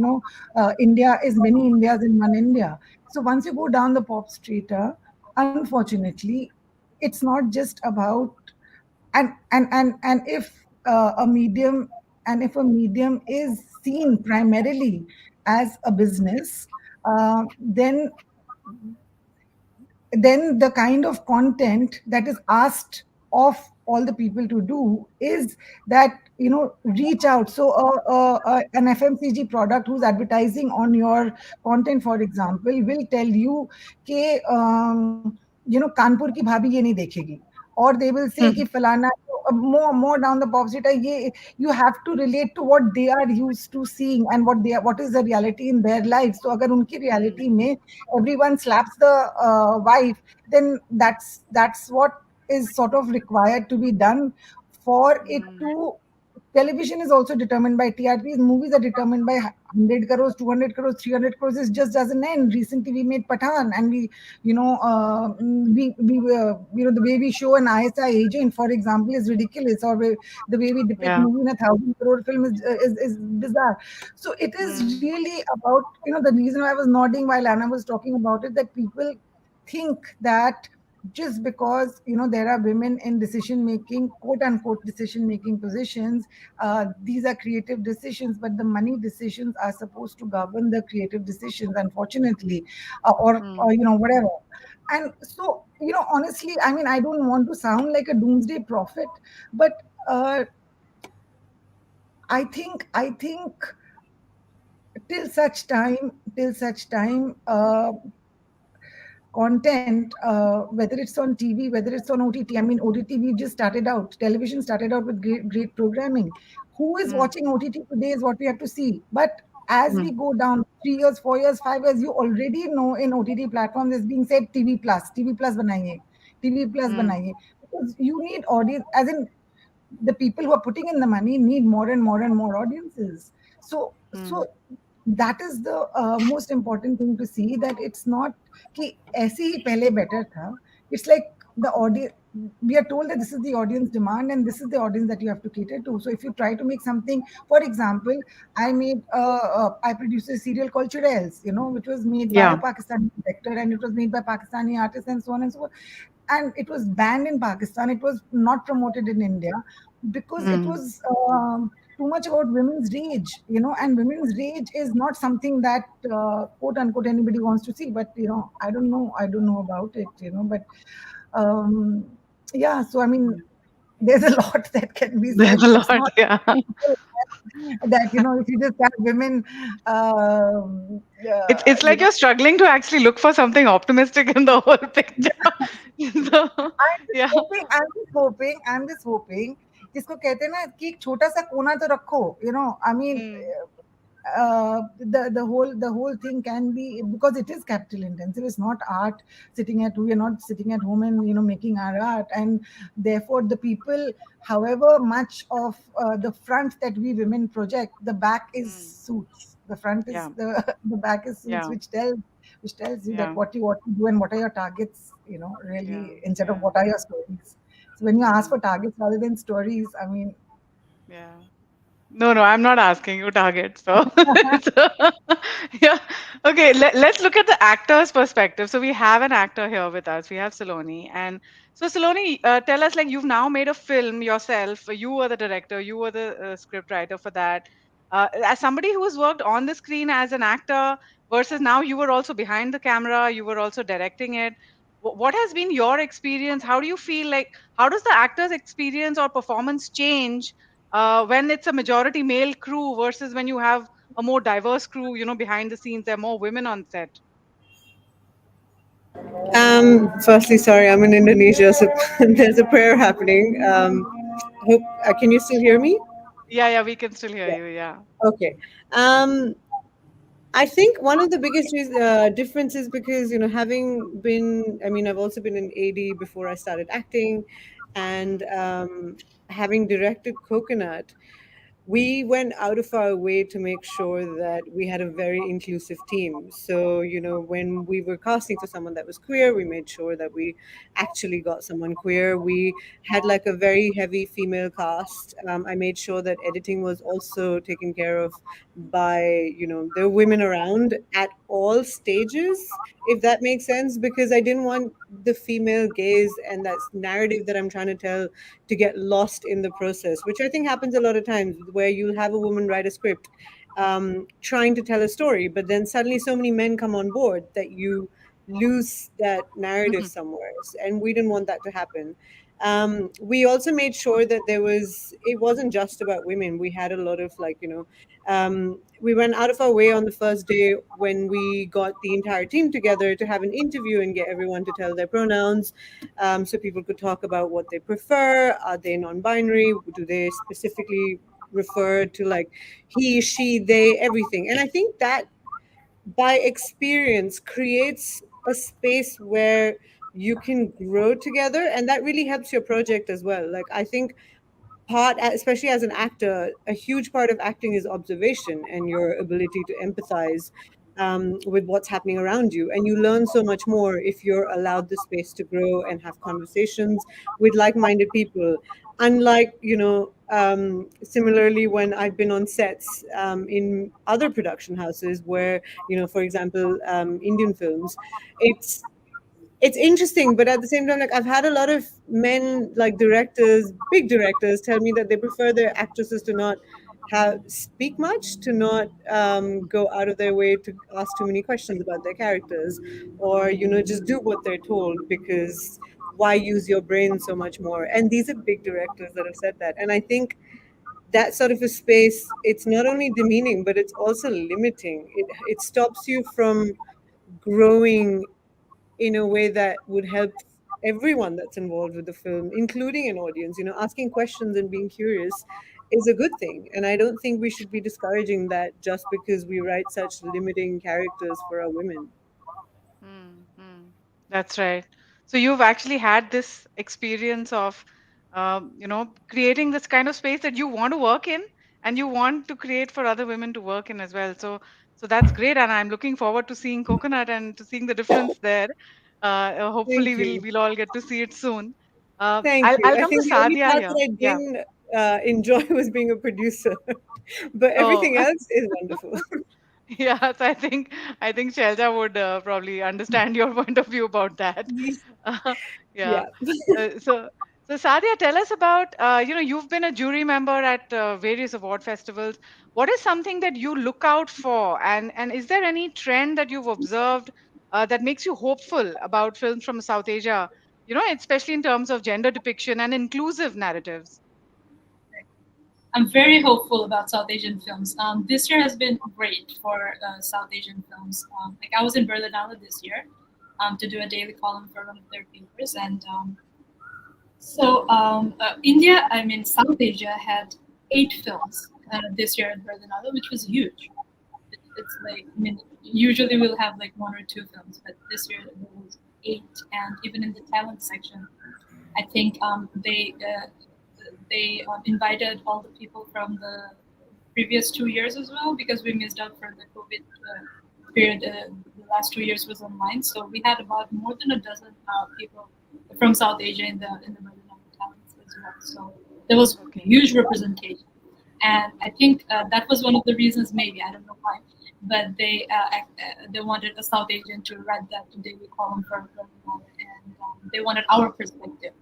India is many Indias in one India. So once you go down the pop strata, unfortunately, it's not just about, and if a medium is seen primarily as a business, then the kind of content that is asked of all the people to do is that, reach out. So an FMCG product who's advertising on your content, for example, will tell you कि कानपुर की भाभी ये नहीं देखेगी, or they will say कि फलाना, more down the pop strata, ये you have to relate to what they are used to seeing and what is the reality in their lives. So अगर उनकी Mm. reality में everyone slaps the wife, then that's what is sort of required to be done for it Mm. to. Television is also determined by TRPs. Movies are determined by 100 crores, 200 crores, 300 crores. It just doesn't end. Recently, we made Pathan, and the way we show an ISI agent, for example, is ridiculous. Or the way we depict Yeah. movie in a 1,000 crore film is bizarre. So it is Mm. really about, the reason why I was nodding while Anna was talking about it, that people think that just because, there are women in decision making, quote unquote decision making positions, these are creative decisions, but the money decisions are supposed to govern the creative decisions, unfortunately, or Mm. whatever. And so, honestly, I mean, I don't want to sound like a doomsday prophet, but uh, I think till such time content, whether it's on TV, whether it's on OTT. I mean, OTT, we just started out. Television started out with great programming. Who is Mm. watching OTT today is what we have to see. But as we Mm. go down 3 years, 4 years, 5 years, you already know in OTT platforms is being said TV plus banaiye, TV plus Mm. banaiye, because you need audience, as in the people who are putting in the money need more and more and more audiences. So Mm. that is the most important thing to see, that it's not कि ऐसे ही पहले better था. It's like the audience, we are told that this is the audience demand and this is the audience that you have to cater to. So if you try to make something, for example, I produced a serial called Churels, which was made by a Yeah. Pakistani director, and it was made by Pakistani artists, and so on and so forth. And it was banned in Pakistan. It was not promoted in India because it Mm. was too much about women's rage, and women's rage is not something that quote unquote anybody wants to see. But I don't know about it, but um, yeah. So I mean, there's a lot that can be There's said. a It's lot, not yeah. simple that if you just have women, It's like you're struggling to actually look for something optimistic in the whole picture. So, yeah. I'm just hoping जिसको कहते हैं ना कि एक छोटा सा कोना तो रखो, I mean, Mm. the whole thing can be, because it is capital intensive. It's not art. We're not sitting at home and making our art, and therefore the people, however much of the front that we women project, the back is Mm. suits. The front is Yeah. the back is suits, Yeah. which tells you that Yeah. what you want to do and what are your targets, Yeah. really, instead of Yeah. what are your stories. So when you ask Mm. for targets rather than stories, I mean, Yeah. No, no, I'm not asking you target. So, so yeah. Okay, let's look at the actor's perspective. So we have an actor here with us. We have Saloni. And so Saloni, tell us, like, you've now made a film yourself. You were the director. You were the script writer for that. As somebody who has worked on the screen as an actor versus now you were also behind the camera, you were also directing it. What has been your experience? How do you feel like, how does the actor's experience or performance change when it's a majority male crew versus when you have a more diverse crew, behind the scenes, there are more women on set? Firstly, sorry, I'm in Indonesia, so there's a prayer happening. Hope can you still hear me? Yeah, yeah, we can still hear Yeah. you. Yeah. Okay. Um, I think one of the biggest differences, because having been, I mean, I've also been an AD before I started acting, and Mm, having directed Coconut, we went out of our way to make sure that we had a very inclusive team. So, when we were casting for someone that was queer, we made sure that we actually got someone queer. We had like a very heavy female cast. I made sure that editing was also taken care of by, there were women around at all stages, if that makes sense, because I didn't want the female gaze and that narrative that I'm trying to tell to get lost in the process, which I think happens a lot of times, where you'll have a woman write a script trying to tell a story, but then suddenly so many men come on board that you lose that narrative mhm, somewhere. And we didn't want that to happen. We also made sure that it wasn't just about women. We had a lot of we went out of our way on the first day when we got the entire team together to have an interview and get everyone to tell their pronouns, so people could talk about what they prefer. Are they non-binary? Do they specifically refer to like he, she, they, everything? And I think that by experience creates a space where you can grow together, and that really helps your project as well. Like, I think especially as an actor, a huge part of acting is observation and your ability to empathize with what's happening around you. And you learn so much more if you're allowed the space to grow and have conversations with like-minded people. Unlike, similarly, when I've been on sets in other production houses where, for example, Indian films, it's it's interesting, but at the same time, like, I've had a lot of men, like directors, big directors, tell me that they prefer their actresses to not have speak much, to not go out of their way to ask too many questions about their characters, or just do what they're told, because why use your brain so much more? And these are big directors that have said that, and I think that sort of a space, it's not only demeaning, but it's also limiting. It stops you from growing in a way that would help everyone that's involved with the film, including an audience. Asking questions and being curious is a good thing. And I don't think we should be discouraging that just because we write such limiting characters for our women. mm, mm. That's right. So you've actually had this experience of, creating this kind of space that you want to work in and you want to create for other women to work in as well. So that's great, and I'm looking forward to seeing Coconut and to seeing the difference there. Hopefully, Thank we'll you. we'll all get to see it soon. Thank you. I'll I come to think the only Sadia part here. that I Yeah. didn't enjoy was being a producer, but Oh, everything else is wonderful. yeah. So I think Shelja would probably understand your point of view about that. Uh, yeah. Yeah. So, Sadia, tell us about, you've been a jury member at various award festivals. What is something that you look out for? And is there any trend that you've observed that makes you hopeful about films from South Asia, especially in terms of gender depiction and inclusive narratives? I'm very hopeful about South Asian films. This year has been great for South Asian films. Like I was in Berlinale this year to do a daily column for one of their papers, and India, I mean South Asia had 8 films this year at Berlinale, which was huge. It's like, I mean, usually we'll have like 1 or 2 films, but this year there was 8, and even in the talent section, I think they invited all the people from the previous 2 years as well, because we missed out for the COVID period. The last 2 years was online, so we had about more than a dozen people from South Asia in the Berlinale talents as well. So there was Okay. huge representation, and I think that was one of the reasons. Maybe I don't know why, but they wanted a South Asian to write that daily column for Berlinale, and they wanted our perspective.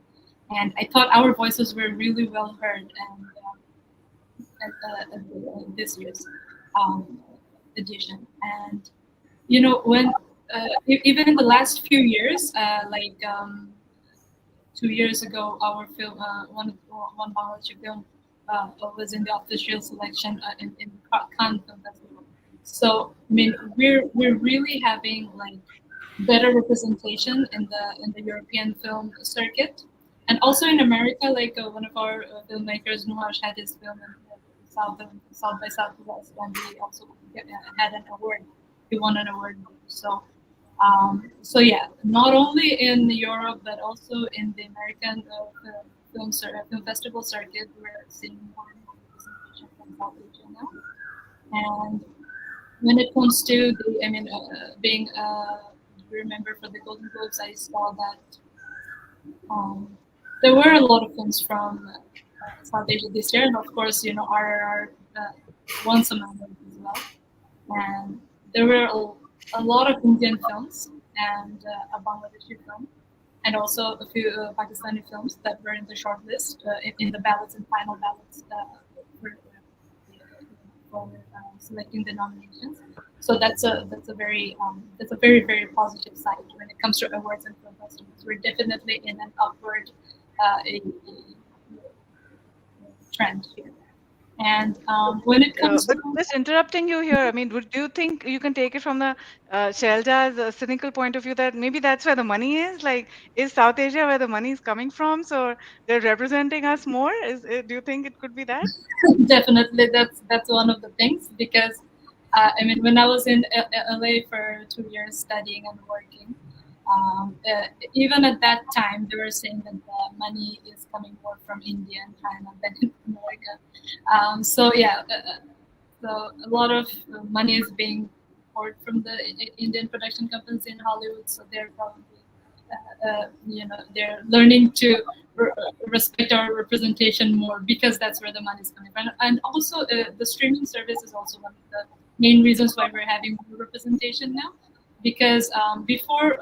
And I thought our voices were really well heard, and this year's um, edition. And when even in the last few years, like 2 years ago, our film, one Bangladeshi film, was in the official selection in Cannes Film Festival. So I mean, we're really having like better representation in the European film circuit, and also in America. Like one of our filmmakers, Nuhash, had his film in South by Southwest, and he also had an award. He won an award. So yeah, not only in Europe but also in the American film festival circuit, we're seeing more and more representation from South Asia now. And when it comes to being remember for the Golden Globes, I saw that there were a lot of films from South Asia this year, and of course, RRR won some awards as well. And there were a lot of Indian films and a Bangladeshi film, and also a few Pakistani films that were in the shortlist in the ballots and final ballots for selecting the nominations. So that's a very very positive side when it comes to awards and film festivals. We're definitely in an upward trend here. And when it comes But to just interrupting you here, I mean, do you think you can take it from the Shelja's cynical point of view that maybe that's where the money is? Like, is South Asia where the money is coming from? So they're representing us more? Do you think it could be that? definitely that's one of the things, because when I was in LA for 2 years studying and working, even at that time they were saying that the money is coming more from India and China than in America. So yeah, so a lot of money is being poured from the Indian production companies in Hollywood, so they're probably they're learning to respect our representation more, because that's where the money is coming from. And also the streaming service is also one of the main reasons why we're having more representation now, because before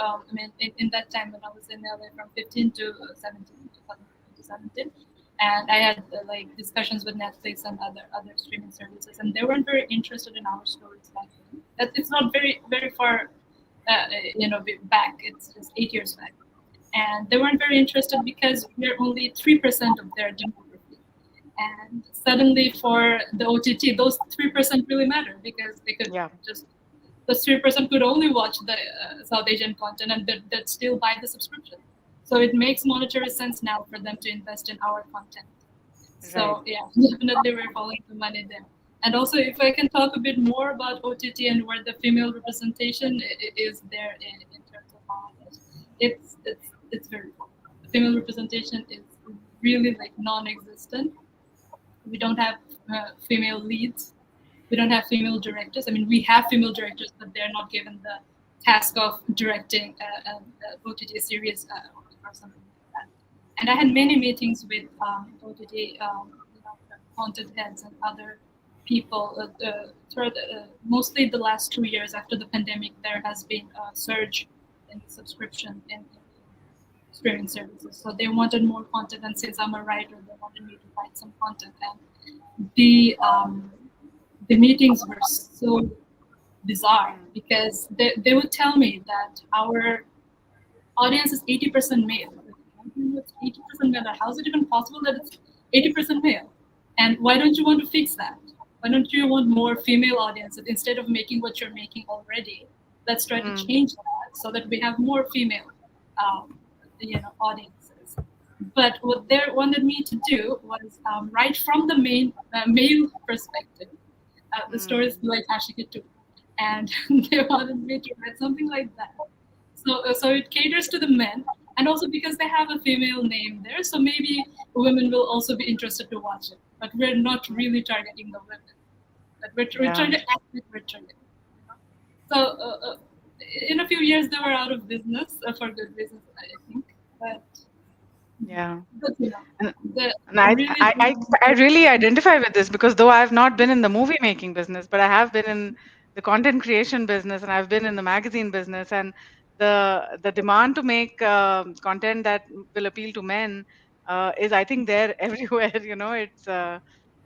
in that time when I was in LA from 15 to 17, and I had like discussions with Netflix and other streaming services, and they weren't very interested in our stories back then. It's not very far back. It's just 8 years back, and they weren't very interested because we're only 3% of their demography. And suddenly, for the OTT, those 3% really matter, because they could Yeah. just those 3% could only watch the South Asian content, and that still buy the subscription. So it makes monetary sense now for them to invest in our content. So yeah, definitely we're following the money there. And also, if I can talk a bit more about OTT and where the female representation is there in terms of Bangladesh, it's very poor. Female representation is really like non-existent. We don't have female leads. We don't have female directors. I mean, we have female directors, but they're not given the task of directing an OTT series or something like that. And I had many meetings with OTT content heads and other people. Mostly the last 2 years after the pandemic, there has been a surge in subscription in streaming services. So they wanted more content, and since I'm a writer, they wanted me to write some content. And the meetings were so bizarre because they would tell me that our audience is 80% male. It's 80% male. How is it even possible that it's 80% male? And why don't you want to fix that? Why don't you want more female audiences instead of making what you're making already? Let's try to change that so that we have more female, audiences. But what they wanted me to do was write from the male perspective. The stories like Ashika too, and they wanted me to write something like that. So it caters to the men, and also because they have a female name there, so maybe women will also be interested to watch it. But we're not really targeting the women. But we're trying to act like we're targeting. So in a few years, they were out of business for good reasons, I think. But I really identify with this because though I've not been in the movie making business, but I have been in the content creation business and I've been in the magazine business, and the demand to make content that will appeal to men is, I think, there everywhere. It's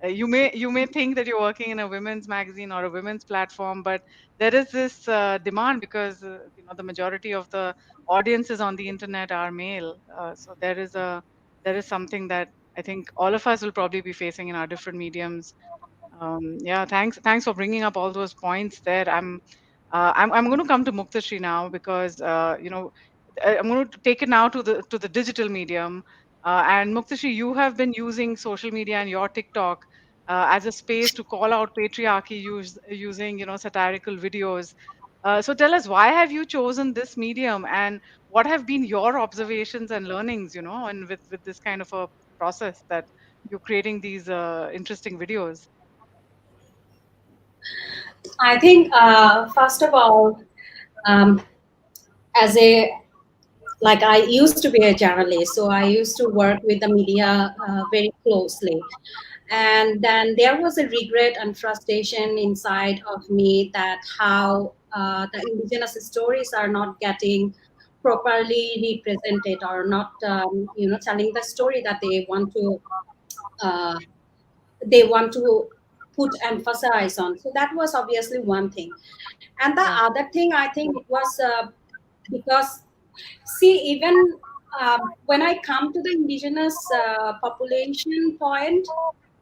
you may think that you're working in a women's magazine or a women's platform, but there is this demand because the majority of the audiences on the internet are male. So there is something that I think all of us will probably be facing in our different mediums. Thanks for bringing up all those points there. I'm going to come to Muktashri now because I'm going to take it now to the digital medium. And Muktashri, you have been using social media and your TikTok as a space to call out patriarchy using satirical videos. So tell us, why have you chosen this medium, and what have been your observations and learnings, and with this kind of a process that you're creating these interesting videos? I think, first of all, um, as a like I used to be a journalist, so I used to work with the media very closely. And then there was a regret and frustration inside of me that how the indigenous stories are not getting properly represented, or not, telling the story that uh, they want to put emphasis on. So that was obviously one thing. And the Yeah. other thing, I think it was because, see, even when I come to the indigenous population point,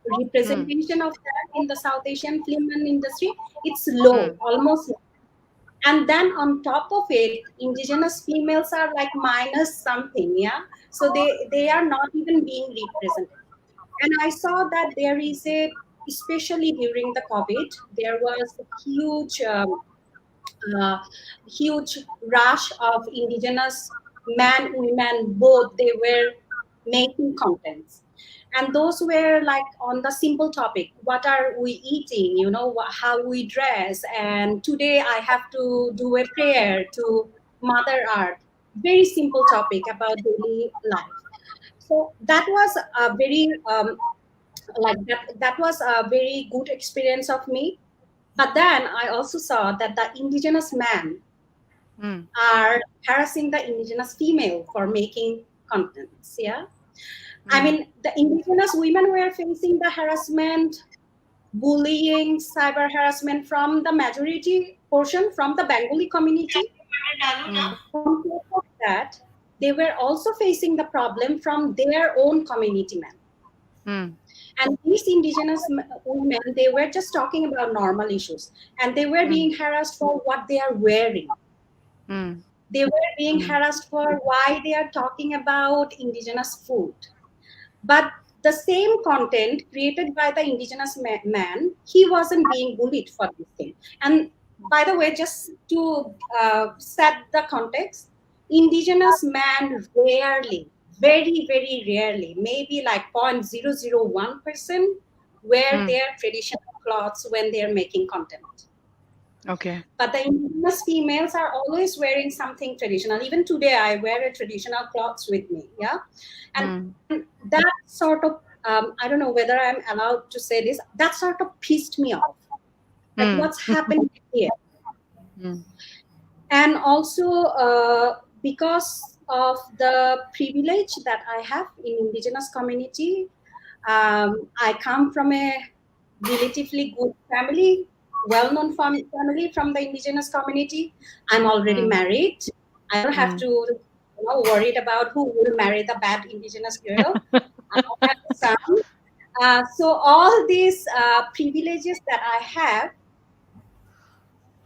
Hmm. representation of that in the South Asian film and industry, it's Hmm. low, almost. And then on top of it, indigenous females are like minus something, yeah. So they are not even being represented. And I saw that there is a, especially during the COVID, there was a uh, huge rush of indigenous men, women, both. They were making contents, and those were like on the simple topic: what are we eating? How we dress. And today I have to do a prayer to Mother Earth. Very simple topic about daily life. So that was a very like that was a very good experience of me. But then I also saw that the indigenous men Hmm. are harassing the indigenous female for making contents. Yeah. I Hmm. mean, the indigenous women were facing the harassment, bullying, cyber harassment from the majority portion, from the Bengali community. Hmm. On top of that, they were also facing the problem from their own community men. Hmm. And these indigenous women, they were just talking about normal issues, and they were Hmm. being harassed for what they are wearing. Hmm. They were being Hmm. harassed for why they are talking about indigenous food. But the same content created by the indigenous man, he wasn't being bullied for this thing. And by the way, just to set the context, indigenous man rarely, very, very rarely, maybe like 0.001% wear Hmm. their traditional clothes when they're making content. Okay. But the indigenous females are always wearing something traditional. Even today, I wear a traditional clothes with me. Yeah, and that sort of I don't know whether I'm allowed to say this. That sort of pissed me off. Like Mm. what's happening here? Mm. And also because of the privilege that I have in indigenous community, I come from a relatively good family, well-known family from the indigenous community. I'm already Mm. married. I don't have Mm. to worried about who will marry the bad indigenous girl. I have a son. So all these privileges that I have,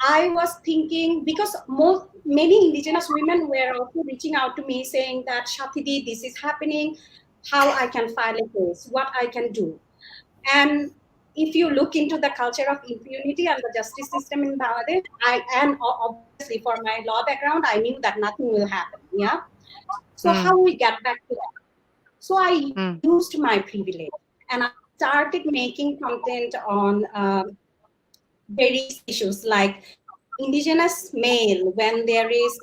I was thinking because many indigenous women were also reaching out to me saying that Shatidi, this is happening, how I can file a case, what I can do. And if you look into the culture of impunity and the justice system in Bangladesh, obviously for my law background, I knew that nothing will happen. Yeah. So Mm. how we get back to that? So I Mm. used my privilege and I started making content on various issues like indigenous male when there is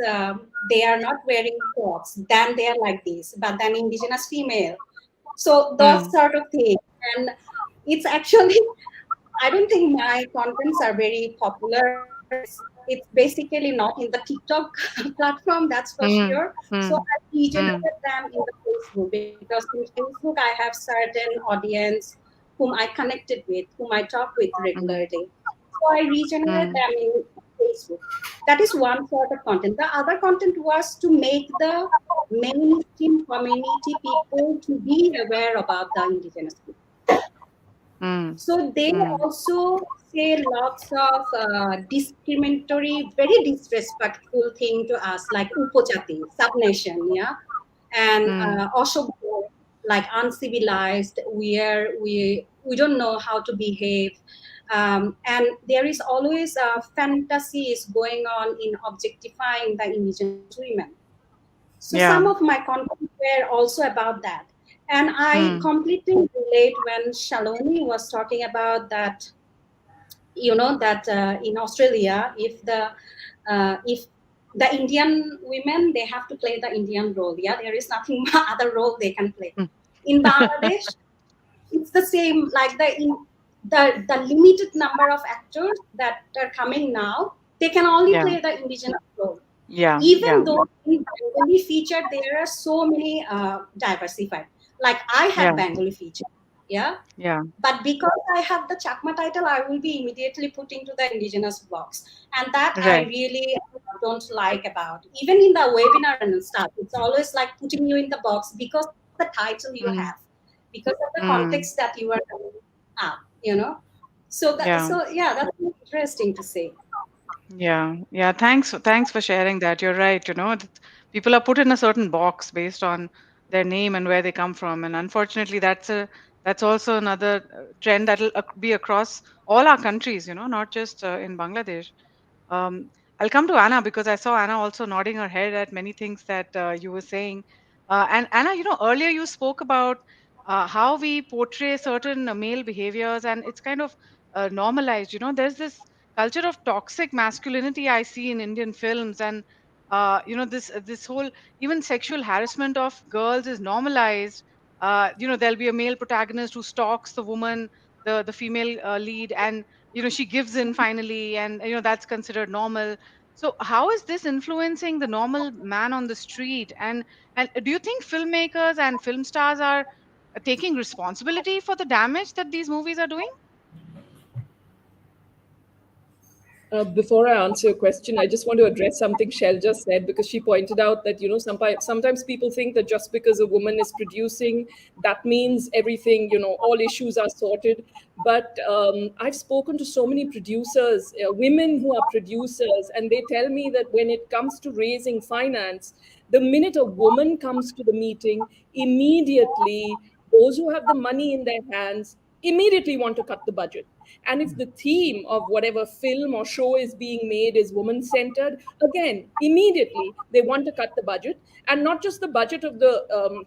they are not wearing clothes, then they are like this, but then indigenous female. So those Mm. sort of things. And it's actually I don't think my contents are very popular. It's basically not in the TikTok platform, that's for Mm. sure. So Mm. I Mm. regenerated them in the Facebook because in Facebook I have certain audience whom I connected with, whom I talk with Mm. regularly. So I regenerate Mm. them in Facebook. That is one sort of content. The other content was to make the mainstream community people to be aware about the indigenous people. Mm. So they Mm. also say lots of discriminatory, very disrespectful thing to us, like upojati, subnation, yeah, and Mm. Oshobho, like uncivilized, where we don't know how to behave. And there is always fantasies going on in objectifying the indigenous women. So some Yeah. of my content were also about that. And I Mm. completely relate when Shaloni was talking about that, that in Australia, if the Indian women, they have to play the Indian role. Yeah, there is nothing other role they can play. Mm. In Bangladesh, it's the same. Like the limited number of actors that are coming now, they can only Yeah. play the indigenous role. Yeah. Even Yeah. though in Bengali feature there are so many diversified. Like I Yeah. have Bengali feature, yeah. Yeah. But because I have the Chakma title, I will be immediately put into the indigenous box, and that I Right. really don't like about. Even in the webinar and stuff, it's always like putting you in the box because of the title you have, Mm. because of the context Mm. that you are coming up. Yeah. So yeah, that's interesting to say. Yeah, yeah. Thanks for sharing that. You're right. People are put in a certain box based on their name and where they come from, and unfortunately, that's also another trend that'll be across all our countries. Not just in Bangladesh. Um, I'll come to Anna because I saw Anna also nodding her head at many things that you were saying. And Anna, earlier you spoke about how we portray certain male behaviors, and it's kind of normalized. There's this culture of toxic masculinity I see in Indian films, and this whole even sexual harassment of girls is normalized. There'll be a male protagonist who stalks the woman, the female lead, and she gives in finally, and that's considered normal. So how is this influencing the normal man on the street? And do you think filmmakers and film stars are taking responsibility for the damage that these movies are doing? Before I answer your question, I just want to address something Shell just said, because she pointed out that sometimes people think that just because a woman is producing, that means everything, all issues are sorted. But I've spoken to so many producers, women who are producers, and they tell me that when it comes to raising finance, the minute a woman comes to the meeting, immediately those who have the money in their hands immediately want to cut the budget. And if the theme of whatever film or show is being made is woman centered, again, immediately they want to cut the budget, and not just the budget of the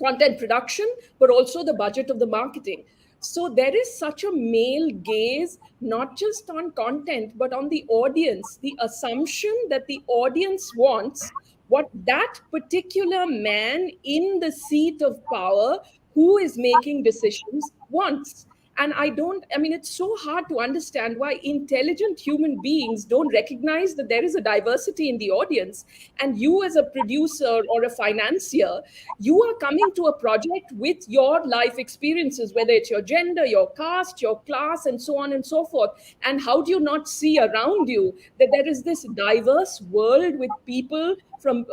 content production, but also the budget of the marketing. So there is such a male gaze, not just on content, but on the audience, the assumption that the audience wants what that particular man in the seat of power who is making decisions wants. And I mean, it's so hard to understand why intelligent human beings don't recognize that there is a diversity in the audience. And you, as a producer or a financier, you are coming to a project with your life experiences, whether it's your gender, your caste, your class, and so on and so forth. And how do you not see around you that there is this diverse world with people from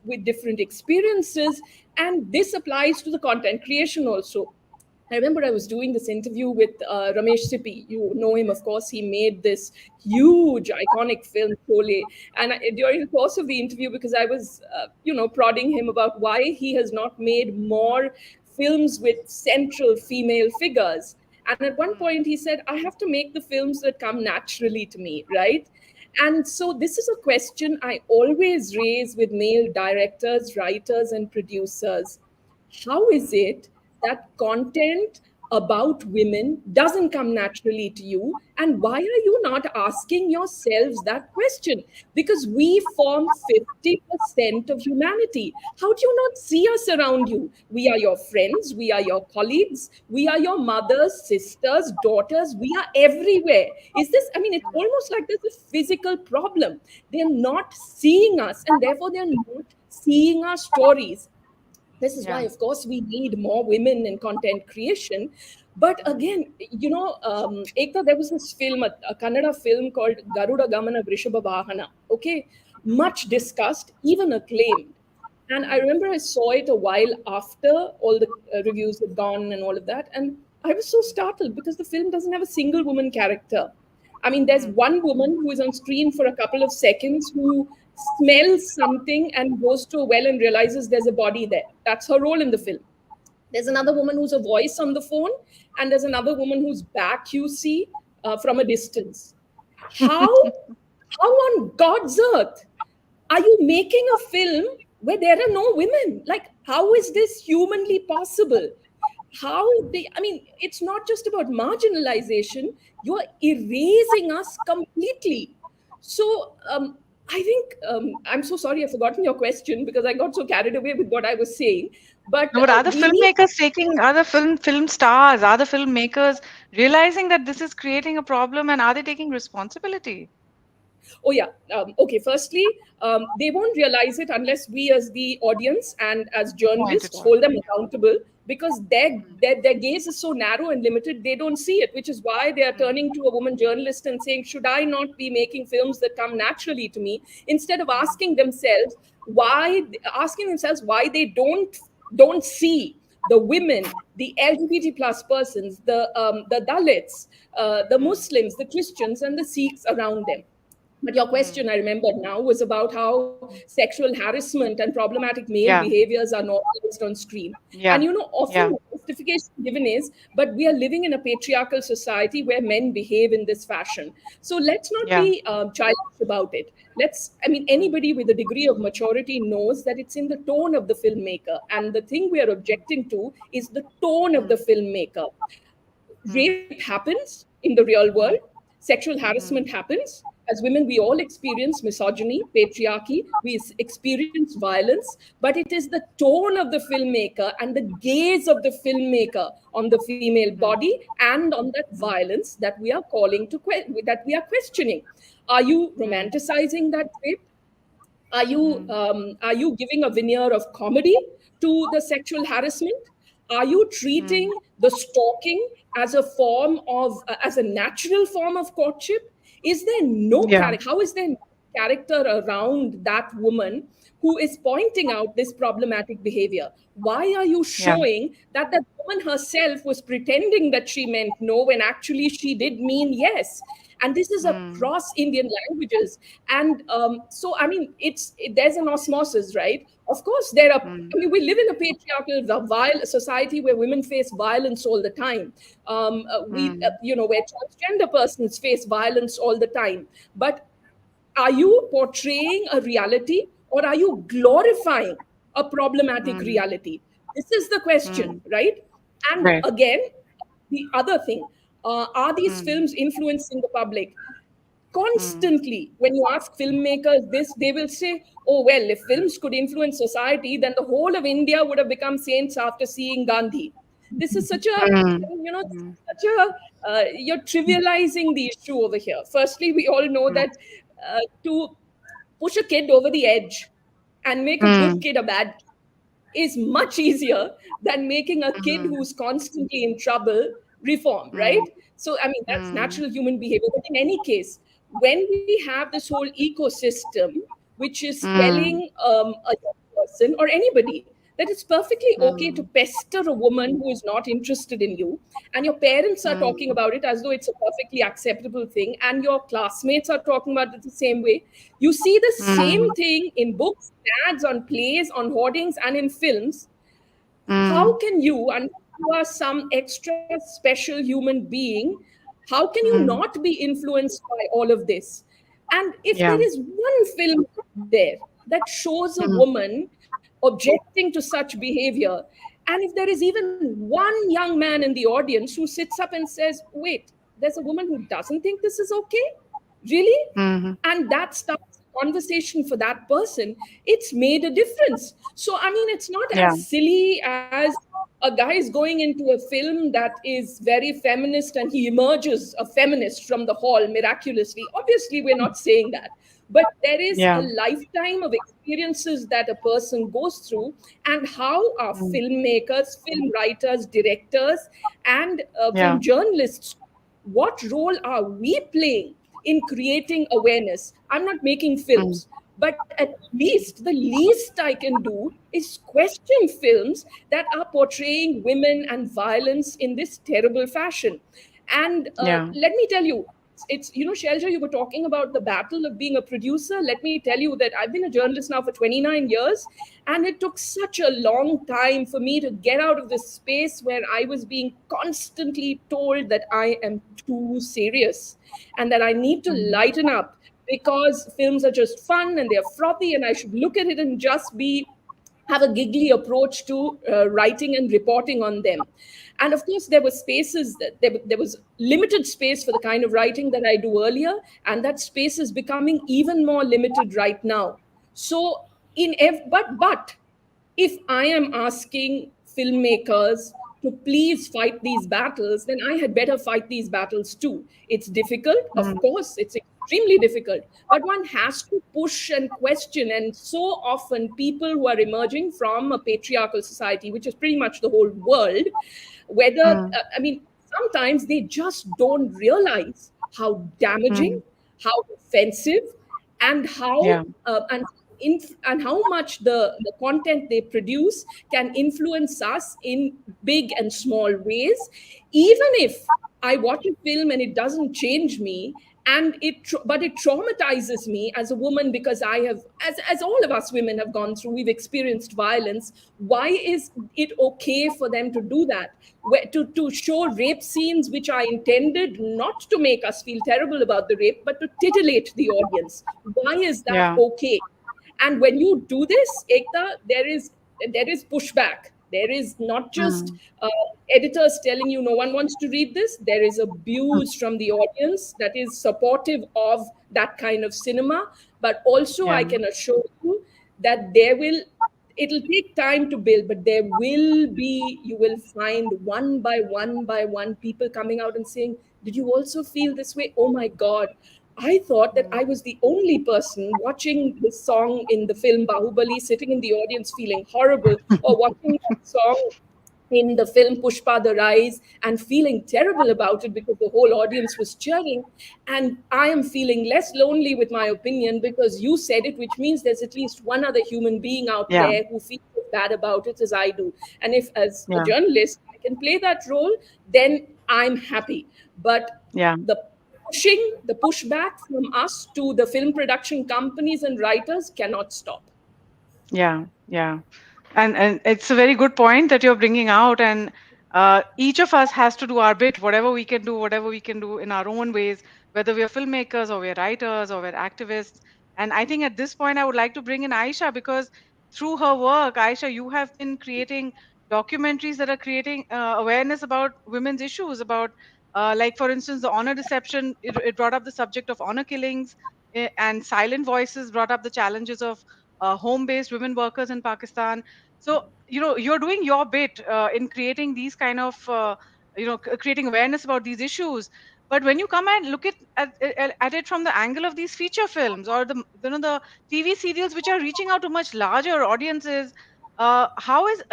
with different experiences? And this applies to the content creation also. I remember I was doing this interview with Ramesh Sippy. You know him, of course. He made this huge, iconic film, Sholay. And during the course of the interview, because I was, prodding him about why he has not made more films with central female figures. And at one point, he said, I have to make the films that come naturally to me, right? And so this is a question I always raise with male directors, writers, and producers. How is it that content about women doesn't come naturally to you? And why are you not asking yourselves that question? Because we form 50% of humanity. How do you not see us around you? We are your friends, we are your colleagues, we are your mothers, sisters, daughters, we are everywhere. Is this, I mean, it's almost like there's a physical problem. They're not seeing us, and therefore they're not seeing our stories. This is why, of course, we need more women in content creation. But again, Ekta, there was this film, a Kannada film called Garuda Gamana Vrishabha Vahana, okay? Much discussed, even acclaimed. And I remember I saw it a while after all the reviews had gone and all of that. And I was so startled because the film doesn't have a single woman character. I mean, there's one woman who is on screen for a couple of seconds who smells something and goes to a well and realizes there's a body there. That's her role in the film. There's another woman who's a voice on the phone, and there's another woman whose back you see from a distance. How on God's earth are you making a film where there are no women? Like, how is this humanly possible? It's not just about marginalization, you're erasing us completely. So I think, I'm so sorry I've forgotten your question because I got so carried away with what I was saying. But, no, but are the filmmakers are the film stars, are the filmmakers realizing that this is creating a problem, and are they taking responsibility? Oh, yeah. Okay, firstly, they won't realize it unless we as the audience and as journalists hold them accountable, because their gaze is so narrow and limited, they don't see it, which is why they are turning to a woman journalist and saying, should I not be making films that come naturally to me, instead of asking themselves why they don't see the women, the LGBT plus persons, the Dalits, the Muslims, the Christians, and the Sikhs around them. But your question, I remember now, was about how sexual harassment and problematic male behaviors are normalized on screen. And, often the justification given is, but we are living in a patriarchal society where men behave in this fashion. So let's not be childish about it. Anybody with a degree of maturity knows that it's in the tone of the filmmaker. And the thing we are objecting to is the tone of the filmmaker. Rape happens in the real world. Sexual harassment happens. As women, we all experience misogyny, patriarchy, we experience violence, but it is the tone of the filmmaker and the gaze of the filmmaker on the female body and on that violence that we are that we are questioning. Are you romanticizing that rape? Are you giving a veneer of comedy to the sexual harassment? Are you treating the stalking as a natural form of courtship? Is there no character? How is there no character around that woman who is pointing out this problematic behavior? Why are you showing that the woman herself was pretending that she meant no when actually she did mean yes? And this is across Indian languages. And there's an osmosis, right? Of course, we live in a patriarchal society where women face violence all the time. Where transgender persons face violence all the time. But are you portraying a reality, or are you glorifying a problematic reality? This is the question, right? And again, the other thing. Are these Mm, films influencing the public? mm, Constantly, when you ask filmmakers this, they will say, oh, well, if films could influence society, then the whole of India would have become saints after seeing Gandhi. This is such a, mm, this mm, is such a, you're trivializing the issue over here. Firstly, we all know mm, that to push a kid over the edge and make a good mm, kid a bad is much easier than making a kid mm, who's constantly in trouble reform, right? mm, So, I mean, that's mm, natural human behavior. But in any case, when we have this whole ecosystem, which is mm, telling a young person or anybody that it's perfectly okay to mm, pester a woman who is not interested in you, and your parents are talking mm, about it as though it's a perfectly acceptable thing, and your classmates are talking about it the same way, you see the same mm, thing in books, ads, on plays, on hoardings, and in films. How mm, can you, and you are some extra special human being, how can you mm. not be influenced by all of this? And if Yeah. there is one film there that shows a Mm, woman objecting to such behavior, and if there is even one young man in the audience who sits up and says, wait, there's a woman who doesn't think this is okay, really? mhm. And that starts a conversation for that person, it's made a difference. So, I mean, it's not Yeah. as silly as a guy is going into a film that is very feminist and he emerges a feminist from the hall miraculously. Obviously, we're not saying that. But there is a Yeah. lifetime of experiences that a person goes through, and how are Mm, filmmakers, film writers, directors, and yeah. film journalists, what role are we playing in creating awareness? I'm not making Mm, films, but at least the least I can do is question films that are portraying women and violence in this terrible fashion. And yeah. let me tell you, Shelja, you were talking about the battle of being a producer. Let me tell you that I've been a journalist now for 29 years, and it took such a long time for me to get out of this space where I was being constantly told that I am too serious and that I need to Mm, lighten up because films are just fun and they're frothy, and I should look at it and just be have a giggly approach to writing and reporting on them. And of course, there were spaces that there was limited space for the kind of writing that I do earlier, and that space is becoming even more limited right now. So, but if I am asking filmmakers to please fight these battles, then I had better fight these battles too. It's difficult, of mm, course, it's extremely difficult, but one has to push and question. And so often, people who are emerging from a patriarchal society, which is pretty much the whole world, whether, mm, I mean, sometimes they just don't realize how damaging, mm. how offensive, and Yeah. and how much the content they produce can influence us in big and small ways. Even if I watch a film and it doesn't change me, and but it traumatizes me as a woman, because I have, as all of us women have gone through, we've experienced violence. Why is it okay for them to do that? To show rape scenes which are intended not to make us feel terrible about the rape, but to titillate the audience? Why is that Yeah. okay? And when you do this, Ekta, there is pushback. There is not just Mm, editors telling you no one wants to read this. There is mm, abuse from the audience that is supportive of that kind of cinema. But also, I yeah. can assure you that it'll take time to build, but there will be, you will find one by one people coming out and saying, did you also feel this way? Oh my God, I thought that I was the only person watching this song in the film Bahubali, sitting in the audience feeling horrible, or watching that song in the film Pushpa the Rise and feeling terrible about it because the whole audience was cheering. And I am feeling less lonely with my opinion because you said it, which means there's at least one other human being out Yeah. there who feels as bad about it as I do. And if, as a Yeah. journalist, I can play that role, then I'm happy. But Yeah. the the pushback from us to the film production companies and writers cannot stop. Yeah. Yeah. And it's a very good point that you're bringing out. And each of us has to do our bit, whatever we can do in our own ways, whether we are filmmakers or we're writers or we're activists. And I think at this point, I would like to bring in Aisha, because through her work, Aisha, you have been creating documentaries that are creating awareness about women's issues, about like for instance the honor deception. It brought up the subject of honor killings, and silent voices brought up the challenges of home based women workers in Pakistan. So you're doing your bit in creating these kind of creating awareness about these issues. But when you come and look at it from the angle of these feature films, or the TV serials which are reaching out to much larger audiences, how is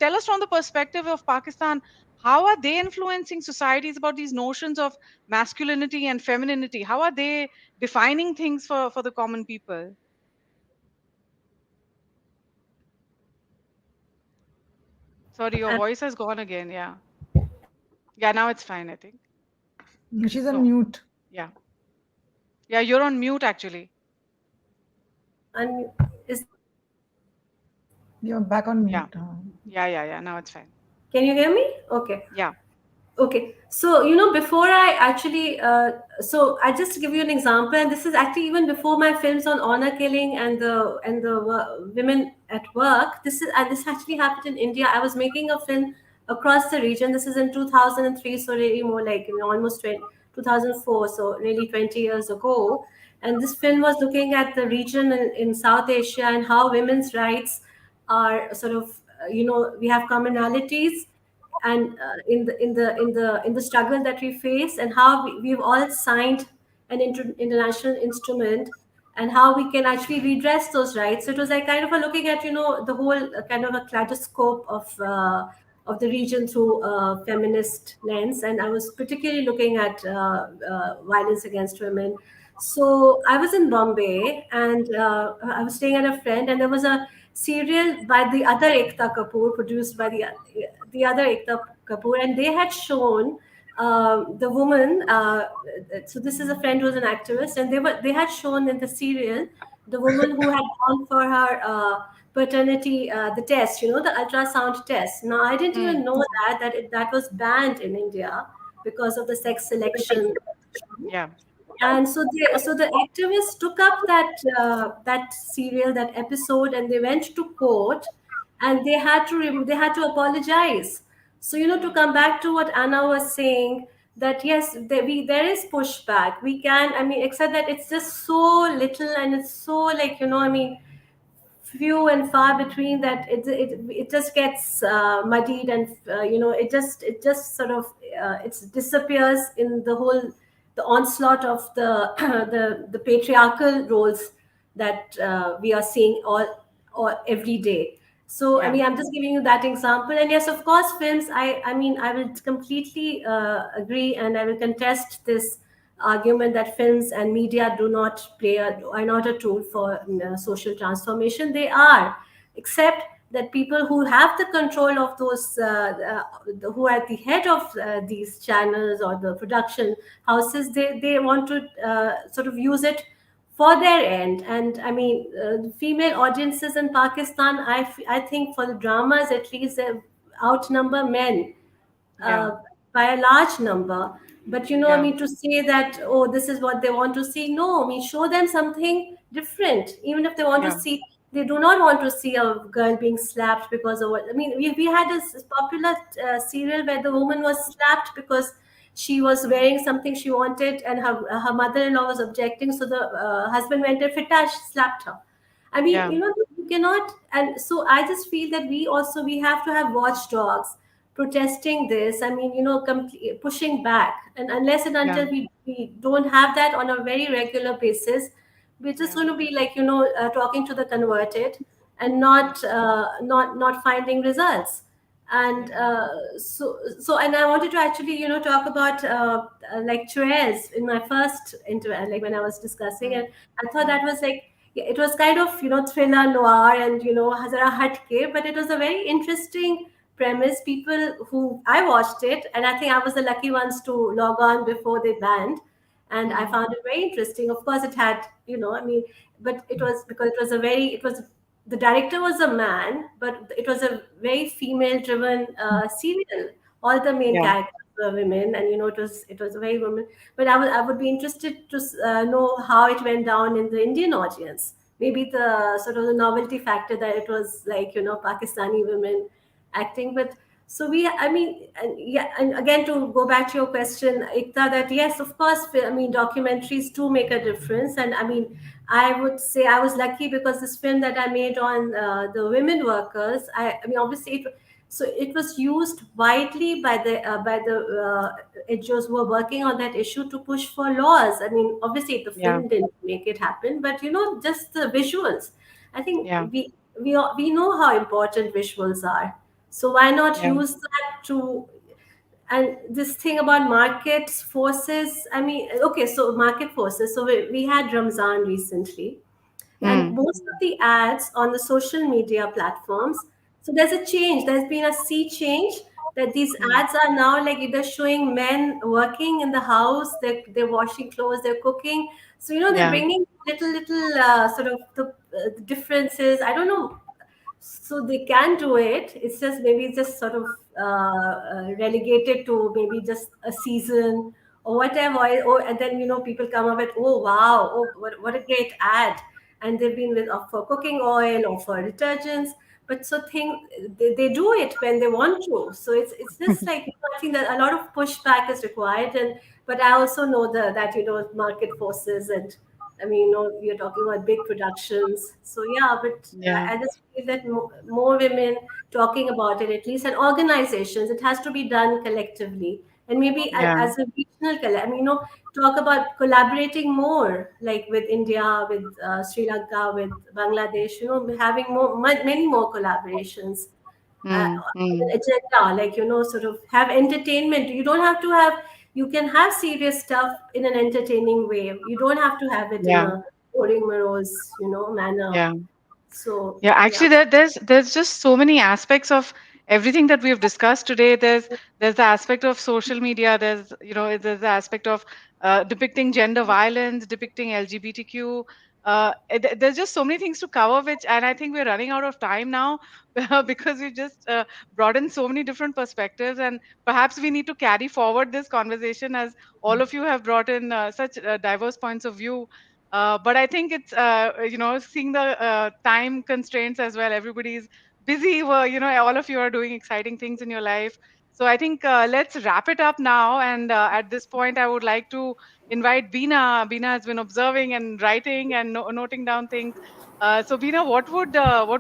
tell us from the perspective of Pakistan, how are they influencing societies about these notions of masculinity and femininity? How are they defining things for the common people? Sorry, your voice has gone again. Yeah, yeah, now it's fine, I think. She's on No, mute. yeah, yeah, you're on mute actually. And is You're back on Yeah, mute. yeah, now it's fine. can you hear me? Okay. Yeah. Okay, so before I actually, so I just give you an example, and this is actually even before my films on honor killing and the women at work. This actually happened in India. I was making a film across the region. This is in 2003, so really more like almost 2004, so really 20 years ago. And this film was looking at the region in South Asia and how women's rights are sort of we have commonalities and in the struggle that we face and how we've all signed an international instrument and how we can actually redress those rights. So it was like kind of a looking at the whole kind of a kaleidoscope of the region through a feminist lens, and I was particularly looking at violence against women. So I was in Bombay, and I was staying at a friend, and there was a serial by the other Ekta Kapoor, produced by the other Ekta Kapoor, and they had shown the woman. So this is a friend who's an activist, and they had shown in the serial the woman who had gone for her paternity, the test, the ultrasound test. Now I didn't Hmm. even know that was banned in India because of the sex selection. Yeah. And so the activists took up that serial, that episode, and they went to court, and they had to apologize. So to Hmm. come back to what Anna was saying, that yes, there is pushback. We can, I mean, except that it's just so little, and it's so, like, I mean, few and far between, that it just gets muddied, and it just sort of it disappears in the onslaught of the the patriarchal roles that we are seeing all every day. So I Yeah. mean, I'm just giving you that example. And yes, of course, films, I mean, I will completely agree, and I will contest this argument that films and media are not a tool for social transformation. They are, except that people who have the control of those who are at the head of these channels or the production houses, they want to sort of use it for their end. And I mean, female audiences in Pakistan, I think for the dramas at least, they outnumber men Yeah. by a large number. But I Yeah. mean, to say that, oh, this is what they want to see, no, I mean, show them something different. Even if they want to Yeah. see, they do not want to see a girl being slapped because of what. I mean, we had this popular serial where the woman was slapped because she was Hmm. wearing something she wanted, and her mother-in-law was objecting, so the husband went and fitash slapped her. I mean, Yeah. you cannot. And so I just feel that we have to have watchdogs protesting this. I mean, pushing back. And unless and Yeah. until we don't have that on a very regular basis, we're just Yeah. going to be like, talking to the converted and Yeah. not finding results. And Yeah. and I wanted to actually, talk about like Therese in my first like when I was discussing, Hmm. and I thought Hmm. that was like, yeah, it was kind of, thriller noir, and hazara hatke, but it was a very interesting premise. People who I watched it, and I think I was the lucky ones to log on before they banned, and I Hmm. found it very interesting. Of course, it had, I mean, but it was because it was the director was a man, but it was a very female-driven serial. All the main Yeah. characters were women, and it was a very women. But I would be interested to know how it went down in the Indian audience. Maybe the sort of the novelty factor that it was like, Pakistani women acting. But so we, I mean, and yeah, and again, to go back to your question, Ikta, that yes, of course, I mean, documentaries do make a difference. And I mean, I would say I was lucky because this film that I made on the women workers, I mean, obviously, so it was used widely by the NGOs who were working on that issue to push for laws. I mean, obviously, the Yeah. film didn't make it happen, but just the visuals. I think Yeah. we know how important visuals are. So why not Yeah. use that to, and this thing about market forces, I mean, okay, so market forces. So we had Ramzan recently, and Hmm. most of the ads on the social media platforms, so there's a change, there's been a sea change, that these Hmm. ads are now like either showing men working in the house, they're washing clothes, they're cooking. So they're Yeah. bringing little sort of the differences, I don't know. So they can do it, it's just maybe just sort of relegated to maybe just a season or whatever. Or and then people come up with, oh wow, oh what a great ad, and they've been with for cooking oil or for detergents. But so they do it when they want to. So it's just like, I think that a lot of pushback is required. And but I also know that market forces. And I mean, you're talking about big productions. So yeah, but Yeah. I just feel that more women talking about it, at least, and organizations, it has to be done collectively. And maybe Yeah. as a regional, I mean, talk about collaborating more, like with India, with Sri Lanka, with Bangladesh, having many more collaborations. Hmm. Hmm. Agenda, like, sort of have entertainment. You don't have to have, you can have serious stuff in an entertaining way. You don't have to have it in Yeah. a boring morose, manner. Yeah. So Yeah, yeah. actually, there's just so many aspects of everything that we have discussed today. There's the aspect of social media. There's the aspect of depicting gender violence, depicting LGBTQ. There's just so many things to cover, which, and I think we're running out of time now because we just brought in so many different perspectives, and perhaps we need to carry forward this conversation as all of you have brought in such diverse points of view. But I think it's seeing the time constraints as well. Everybody's busy. Well, all of you are doing exciting things in your life. So I think let's wrap it up now. And at this point, I would like to invite Beena. Beena has been observing and writing and noting down things. So Beena, what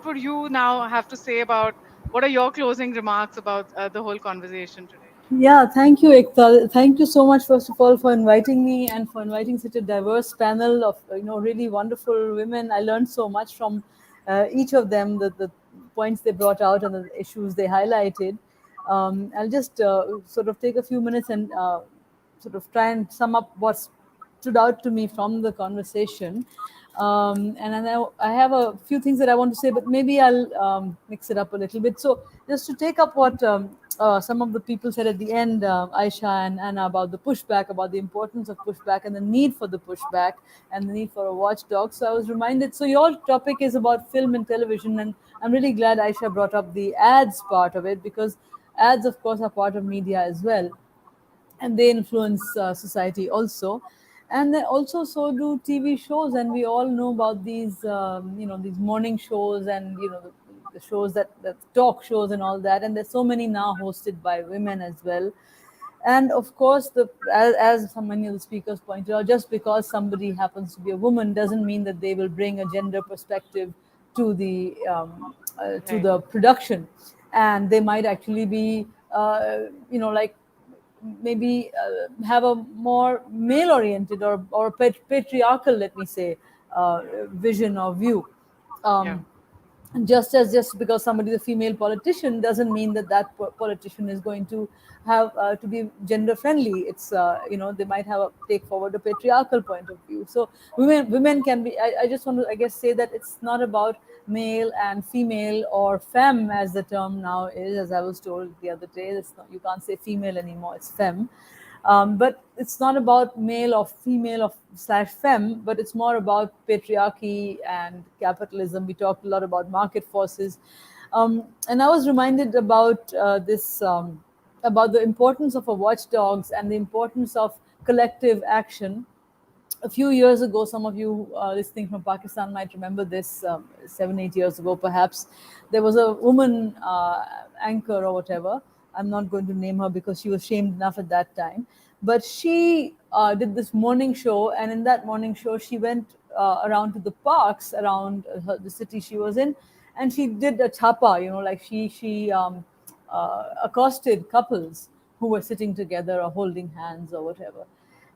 would you now have to say about, what are your closing remarks about the whole conversation today? Yeah, thank you, Ekta. Thank you so much, first of all, for inviting me and for inviting such a diverse panel of really wonderful women. I learned so much from each of them, the points they brought out and the issues they highlighted. I'll just sort of take a few minutes and sort of try and sum up what stood out to me from the conversation. And then I have a few things that I want to say, but maybe I'll mix it up a little bit. So, just to take up what some of the people said at the end, Aisha and Anna, about the pushback, about the importance of pushback and the need for the pushback and the need for a watchdog. So, I was reminded. So, your topic is about film and television, and I'm really glad Aisha brought up the ads part of it, because ads, of course, are part of media as well, and they influence society also. And they also so do TV shows, and we all know about these these morning shows, and the shows that talk shows and all that, and there's so many now hosted by women as well. And of course, as so many of the speakers pointed out, just because somebody happens to be a woman doesn't mean that they will bring a gender perspective to Right. the production. And they might actually be like maybe have a more male oriented or patriarchal, let me say, vision or view. Yeah. um, just because somebody is a female politician doesn't mean that politician is going to have to be gender friendly. It's they might have take forward a patriarchal point of view. So women can be, I just want to, I guess, say that it's not about male and female or femme, as the term now is, as I was told the other day. It's not, you can't say female anymore, it's femme. But it's not about male or female or slash femme, but it's more about patriarchy and capitalism. We talked a lot about market forces. And I was reminded about about the importance of a watchdogs and the importance of collective action. a few years ago, some of you listening from Pakistan might remember this, 7, 8 years ago perhaps, there was a woman anchor or whatever. I'm not going to name her because she was shamed enough at that time. But she did this morning show, and in that morning show, she went around to the parks around the city she was in, and she did a chapa, like she accosted couples who were sitting together or holding hands or whatever,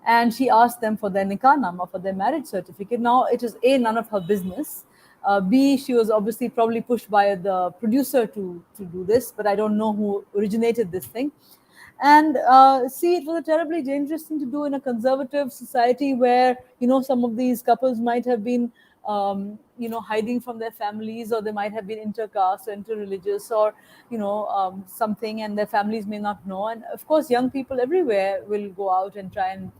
and she asked them for their nikah nama, for their marriage certificate. Now, it is A, none of her business. B, she was obviously probably pushed by the producer to do this, but I don't know who originated this thing. And C, it was a terribly dangerous thing to do in a conservative society where, some of these couples might have been, hiding from their families, or they might have been intercaste or interreligious, or, something, and their families may not know. And of course, young people everywhere will go out and try and,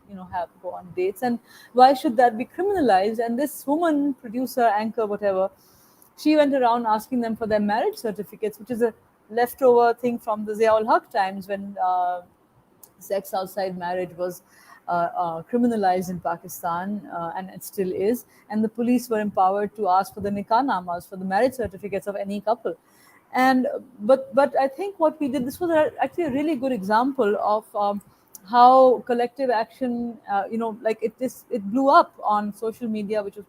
go on dates. And why should that be criminalized? And this woman, producer, anchor, whatever, she went around asking them for their marriage certificates, which is a leftover thing from the Ziaul Haq times when sex outside marriage was criminalized in Pakistan, and it still is. And the police were empowered to ask for the nikah namas, for the marriage certificates of any couple. And but I think what we did, this was actually a really good example of how collective action, like it blew up on social media, which was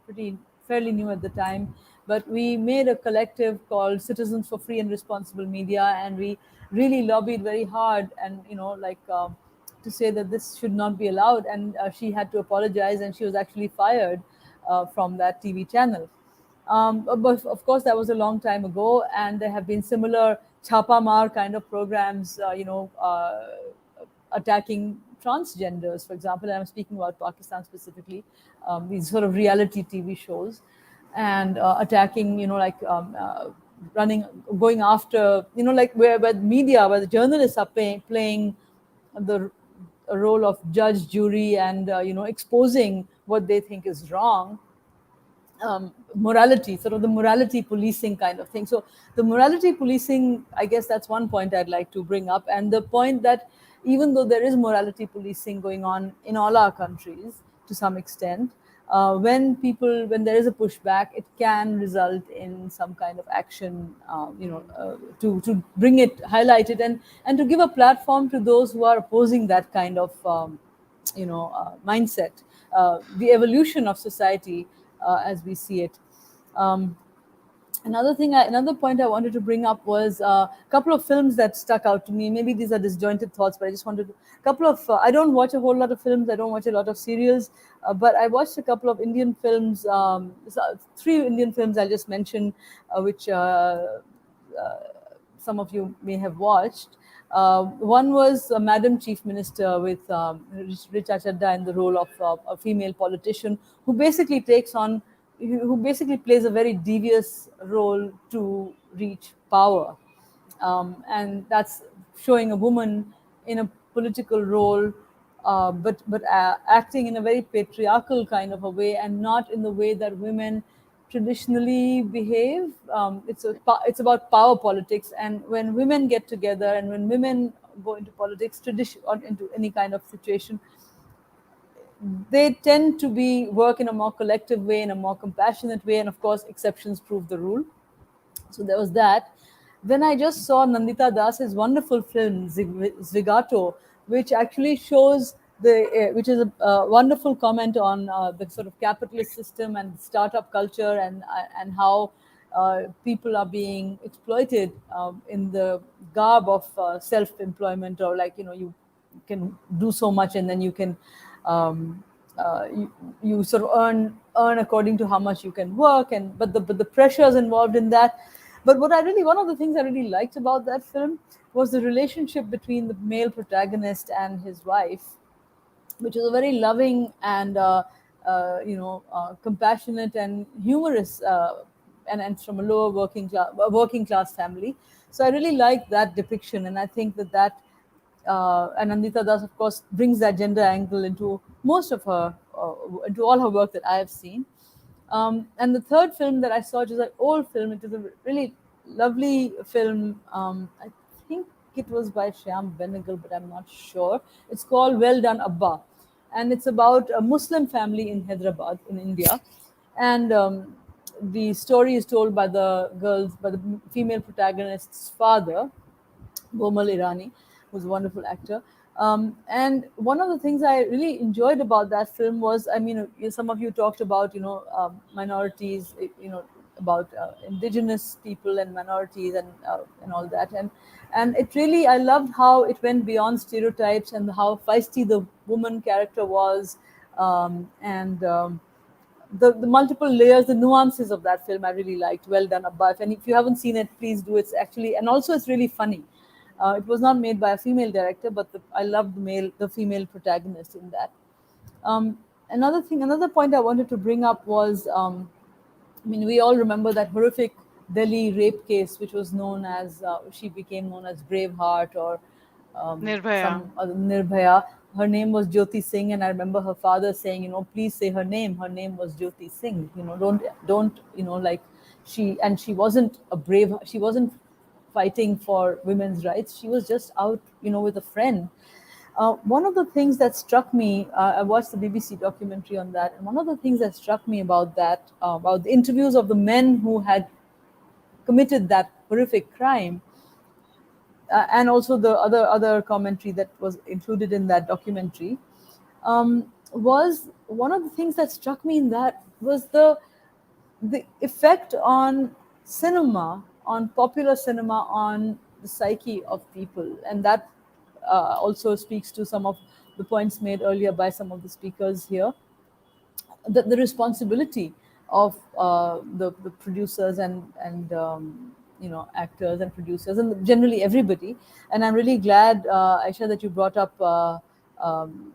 fairly new at the time. But we made a collective called Citizens for Free and Responsible Media, and we really lobbied very hard, and to say that this should not be allowed. And she had to apologize, and she was actually fired from that TV channel. But of course, that was a long time ago, and there have been similar chapa mar kind of programs, attacking transgenders, for example. And I'm speaking about Pakistan specifically, these sort of reality TV shows, and attacking, running, going after, like where the media, where the journalists are playing the role of judge, jury, and exposing what they think is wrong. Morality, sort of the morality policing kind of thing. So the morality policing, I guess that's one point I'd like to bring up, and the point that even though there is morality policing going on in all our countries to some extent, when there is a pushback, it can result in some kind of action, to bring it, highlight it, and to give a platform to those who are opposing that kind of mindset, the evolution of society as we see it. Um, Another point I wanted to bring up was a couple of films that stuck out to me. Maybe these are disjointed thoughts, but I just wanted a couple of. I don't watch a whole lot of films. I don't watch a lot of serials, but I watched a couple of Indian films. Three Indian films I'll just mention, which some of you may have watched. One was Madam Chief Minister with Richa Chadda in the role of a female politician who basically plays a very devious role to reach power. And that's showing a woman in a political role, but acting in a very patriarchal kind of a way, and not in the way that women traditionally behave. It's about power politics, and when women get together, and when women go into politics, tradition or into any kind of situation, they tend to work in a more collective way, in a more compassionate way, and of course, exceptions prove the rule. So there was that. Then I just saw Nandita Das's wonderful film Zvigato, which actually shows which is a wonderful comment on the sort of capitalist system and startup culture, and how people are being exploited in the garb of self-employment, or like you can do so much, and then you can um, you sort of earn according to how much you can work, and but the pressures involved in that. But one of the things I really liked about that film was the relationship between the male protagonist and his wife, which is a very loving and compassionate and humorous, and from a lower working class family. So I really like that depiction, and I think that and Nandita Das, of course, brings that gender angle into into all her work that I have seen. And the third film that I saw, which is an old film, it is a really lovely film. I think it was by Shyam Benegal, but I'm not sure. It's called Well Done Abba. and it's about a Muslim family in Hyderabad in India, and the story is told by the female protagonist's father, Bomal Irani, who's a wonderful actor. And one of the things I really enjoyed about that film was, I mean, some of you talked about, minorities, about indigenous people and minorities and all that, and it really, I loved how it went beyond stereotypes and how feisty the woman character was, and the multiple layers, the nuances of that film I really liked. Well done, Abbas. And if you haven't seen it, please do. It's actually, and also it's really funny. It was not made by a female director, but I loved the female protagonist in that. Another point I wanted to bring up was, I mean, we all remember that horrific Delhi rape case, which was known as, she became known as Braveheart, or Nirbhaya. some other Nirbhaya. Her name was Jyoti Singh, and I remember her father saying, please say her name. Her name was Jyoti Singh. Don't, like she wasn't a brave. She wasn't fighting for women's rights. She was just out, with a friend. One of the things that struck me, I watched the BBC documentary on that, and one of the things that struck me about that, about the interviews of the men who had committed that horrific crime, and also the other commentary that was included in that documentary, was one of the things that struck me in that was the effect on cinema, on popular cinema, on the psyche of people, and that also speaks to some of the points made earlier by some of the speakers here. The responsibility of the producers and actors and producers and generally everybody. And I'm really glad, Aisha, that you brought up our friend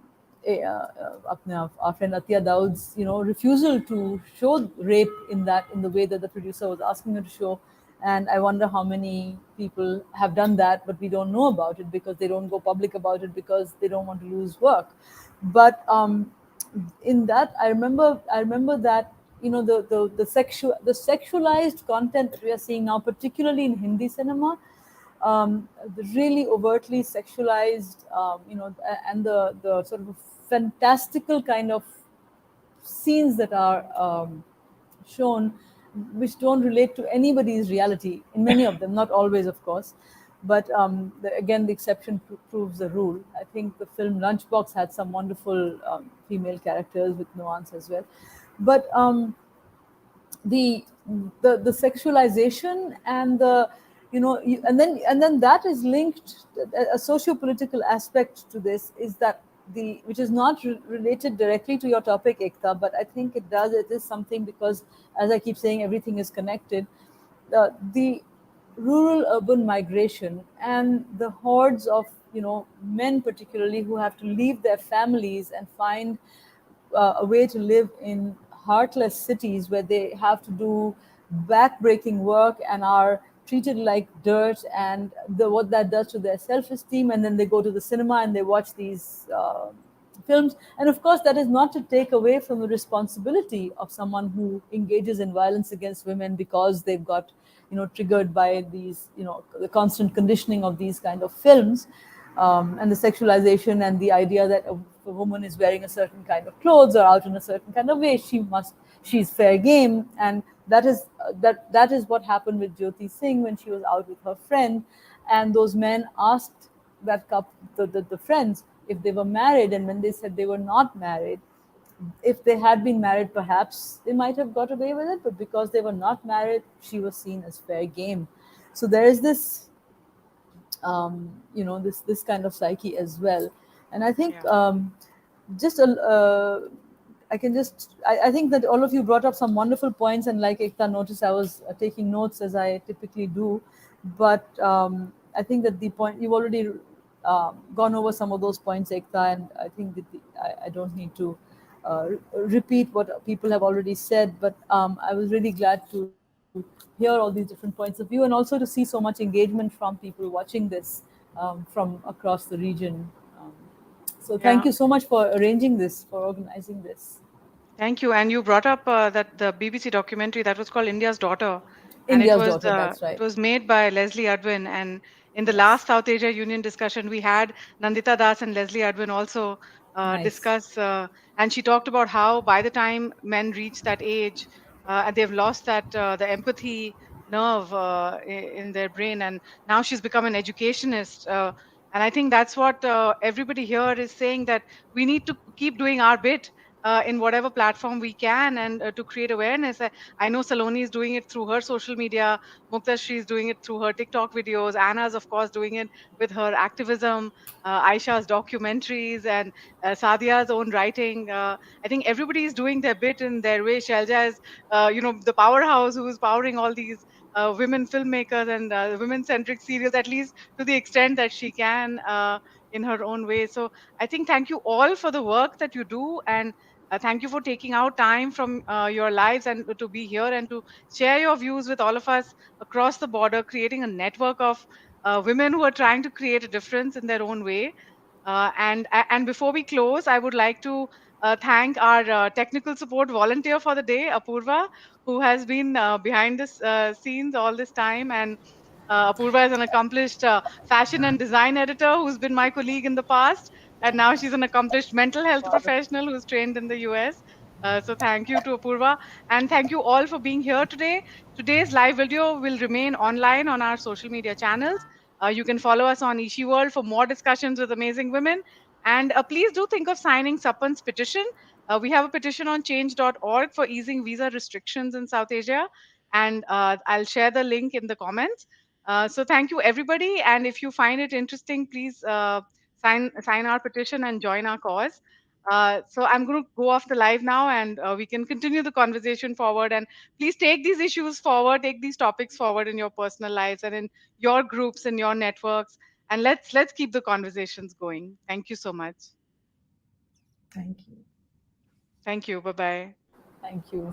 Atia Daud's refusal to show rape in the way that the producer was asking her to show. And I wonder how many people have done that, but we don't know about it because they don't go public about it because they don't want to lose work. But in that, I remember that the sexualized content that we are seeing now, particularly in Hindi cinema, the really overtly sexualized, and the sort of fantastical kind of scenes that are shown, which don't relate to anybody's reality, in many of them, not always, of course. But again, the exception proves the rule. I think the film Lunchbox had some wonderful female characters with nuance as well. But the sexualization and and then that is linked. A socio-political aspect to this is that which is not related directly to your topic, Ekta, but I think it does. It is something because, as I keep saying, everything is connected. The rural urban migration and the hordes of men, particularly, who have to leave their families and find a way to live in heartless cities where they have to do back-breaking work and are treated like dirt, and what that does to their self-esteem. And then they go to the cinema and they watch these films. And of course, that is not to take away from the responsibility of someone who engages in violence against women because they've got triggered by these the constant conditioning of these kind of films, and the sexualization and the idea that a woman is wearing a certain kind of clothes or out in a certain kind of way, she's fair game. And that is what happened with Jyoti Singh when she was out with her friend, and those men asked that couple, the friends, if they were married, and when they said they were not married, if they had been married, perhaps they might have got away with it, but because they were not married, she was seen as fair game. So there is this this kind of psyche as well. And I think just I think that all of you brought up some wonderful points, and like Ekta noticed, I was taking notes as I typically do. But I think that the point you've already gone over some of those points, Ekta, and I think that I don't need to repeat what people have already said. But I was really glad to hear all these different points of view, and also to see so much engagement from people watching this from across the region. So thank you so much for arranging this, for organizing this. Thank you. And you brought up that the BBC documentary that was called India's Daughter. And India's Daughter, that's right. it was made by Leslie Udwin, and In the last South Asia Union discussion, we had Nandita Das and Leslie Adwin also Nice. discuss, and she talked about how by the time men reach that age, and they've lost that the empathy nerve in their brain, and now she's become an educationist. And I think that's what everybody here is saying, that we need to keep doing our bit in whatever platform we can, and to create awareness. I know Saloni is doing it through her social media. Muktashri is doing it through her TikTok videos. Anna's, of course, doing it with her activism. Aisha's documentaries, and Sadia's own writing. I think everybody is doing their bit in their way. Shelja is, the powerhouse who is powering all these women filmmakers and women-centric serials, at least to the extent that she can in her own way. So I think thank you all for the work that you do, and thank you for taking out time from your lives and to be here and to share your views with all of us across the border, creating a network of women who are trying to create a difference in their own way. And before we close, I would like to thank our technical support volunteer for the day, Apurva, who has been behind the scenes all this time. And Apurva is an accomplished fashion and design editor who's been my colleague in the past, and now she's an accomplished mental health professional who's trained in the US. So thank you to Apurva, and thank you all for being here today. Today's live video will remain online on our social media channels. You can follow us on eShe World for more discussions with amazing women. And please do think of signing Sapan's petition. We have a petition on change.org for easing visa restrictions in South Asia. And I'll share the link in the comments. So thank you, everybody. And if you find it interesting, please sign our petition and join our cause. So I'm going to go off the live now, and we can continue the conversation forward. And please take these issues forward, take these topics forward in your personal lives and in your groups and your networks. And let's keep the conversations going. Thank you so much. Thank you. Thank you. Bye bye. Thank you.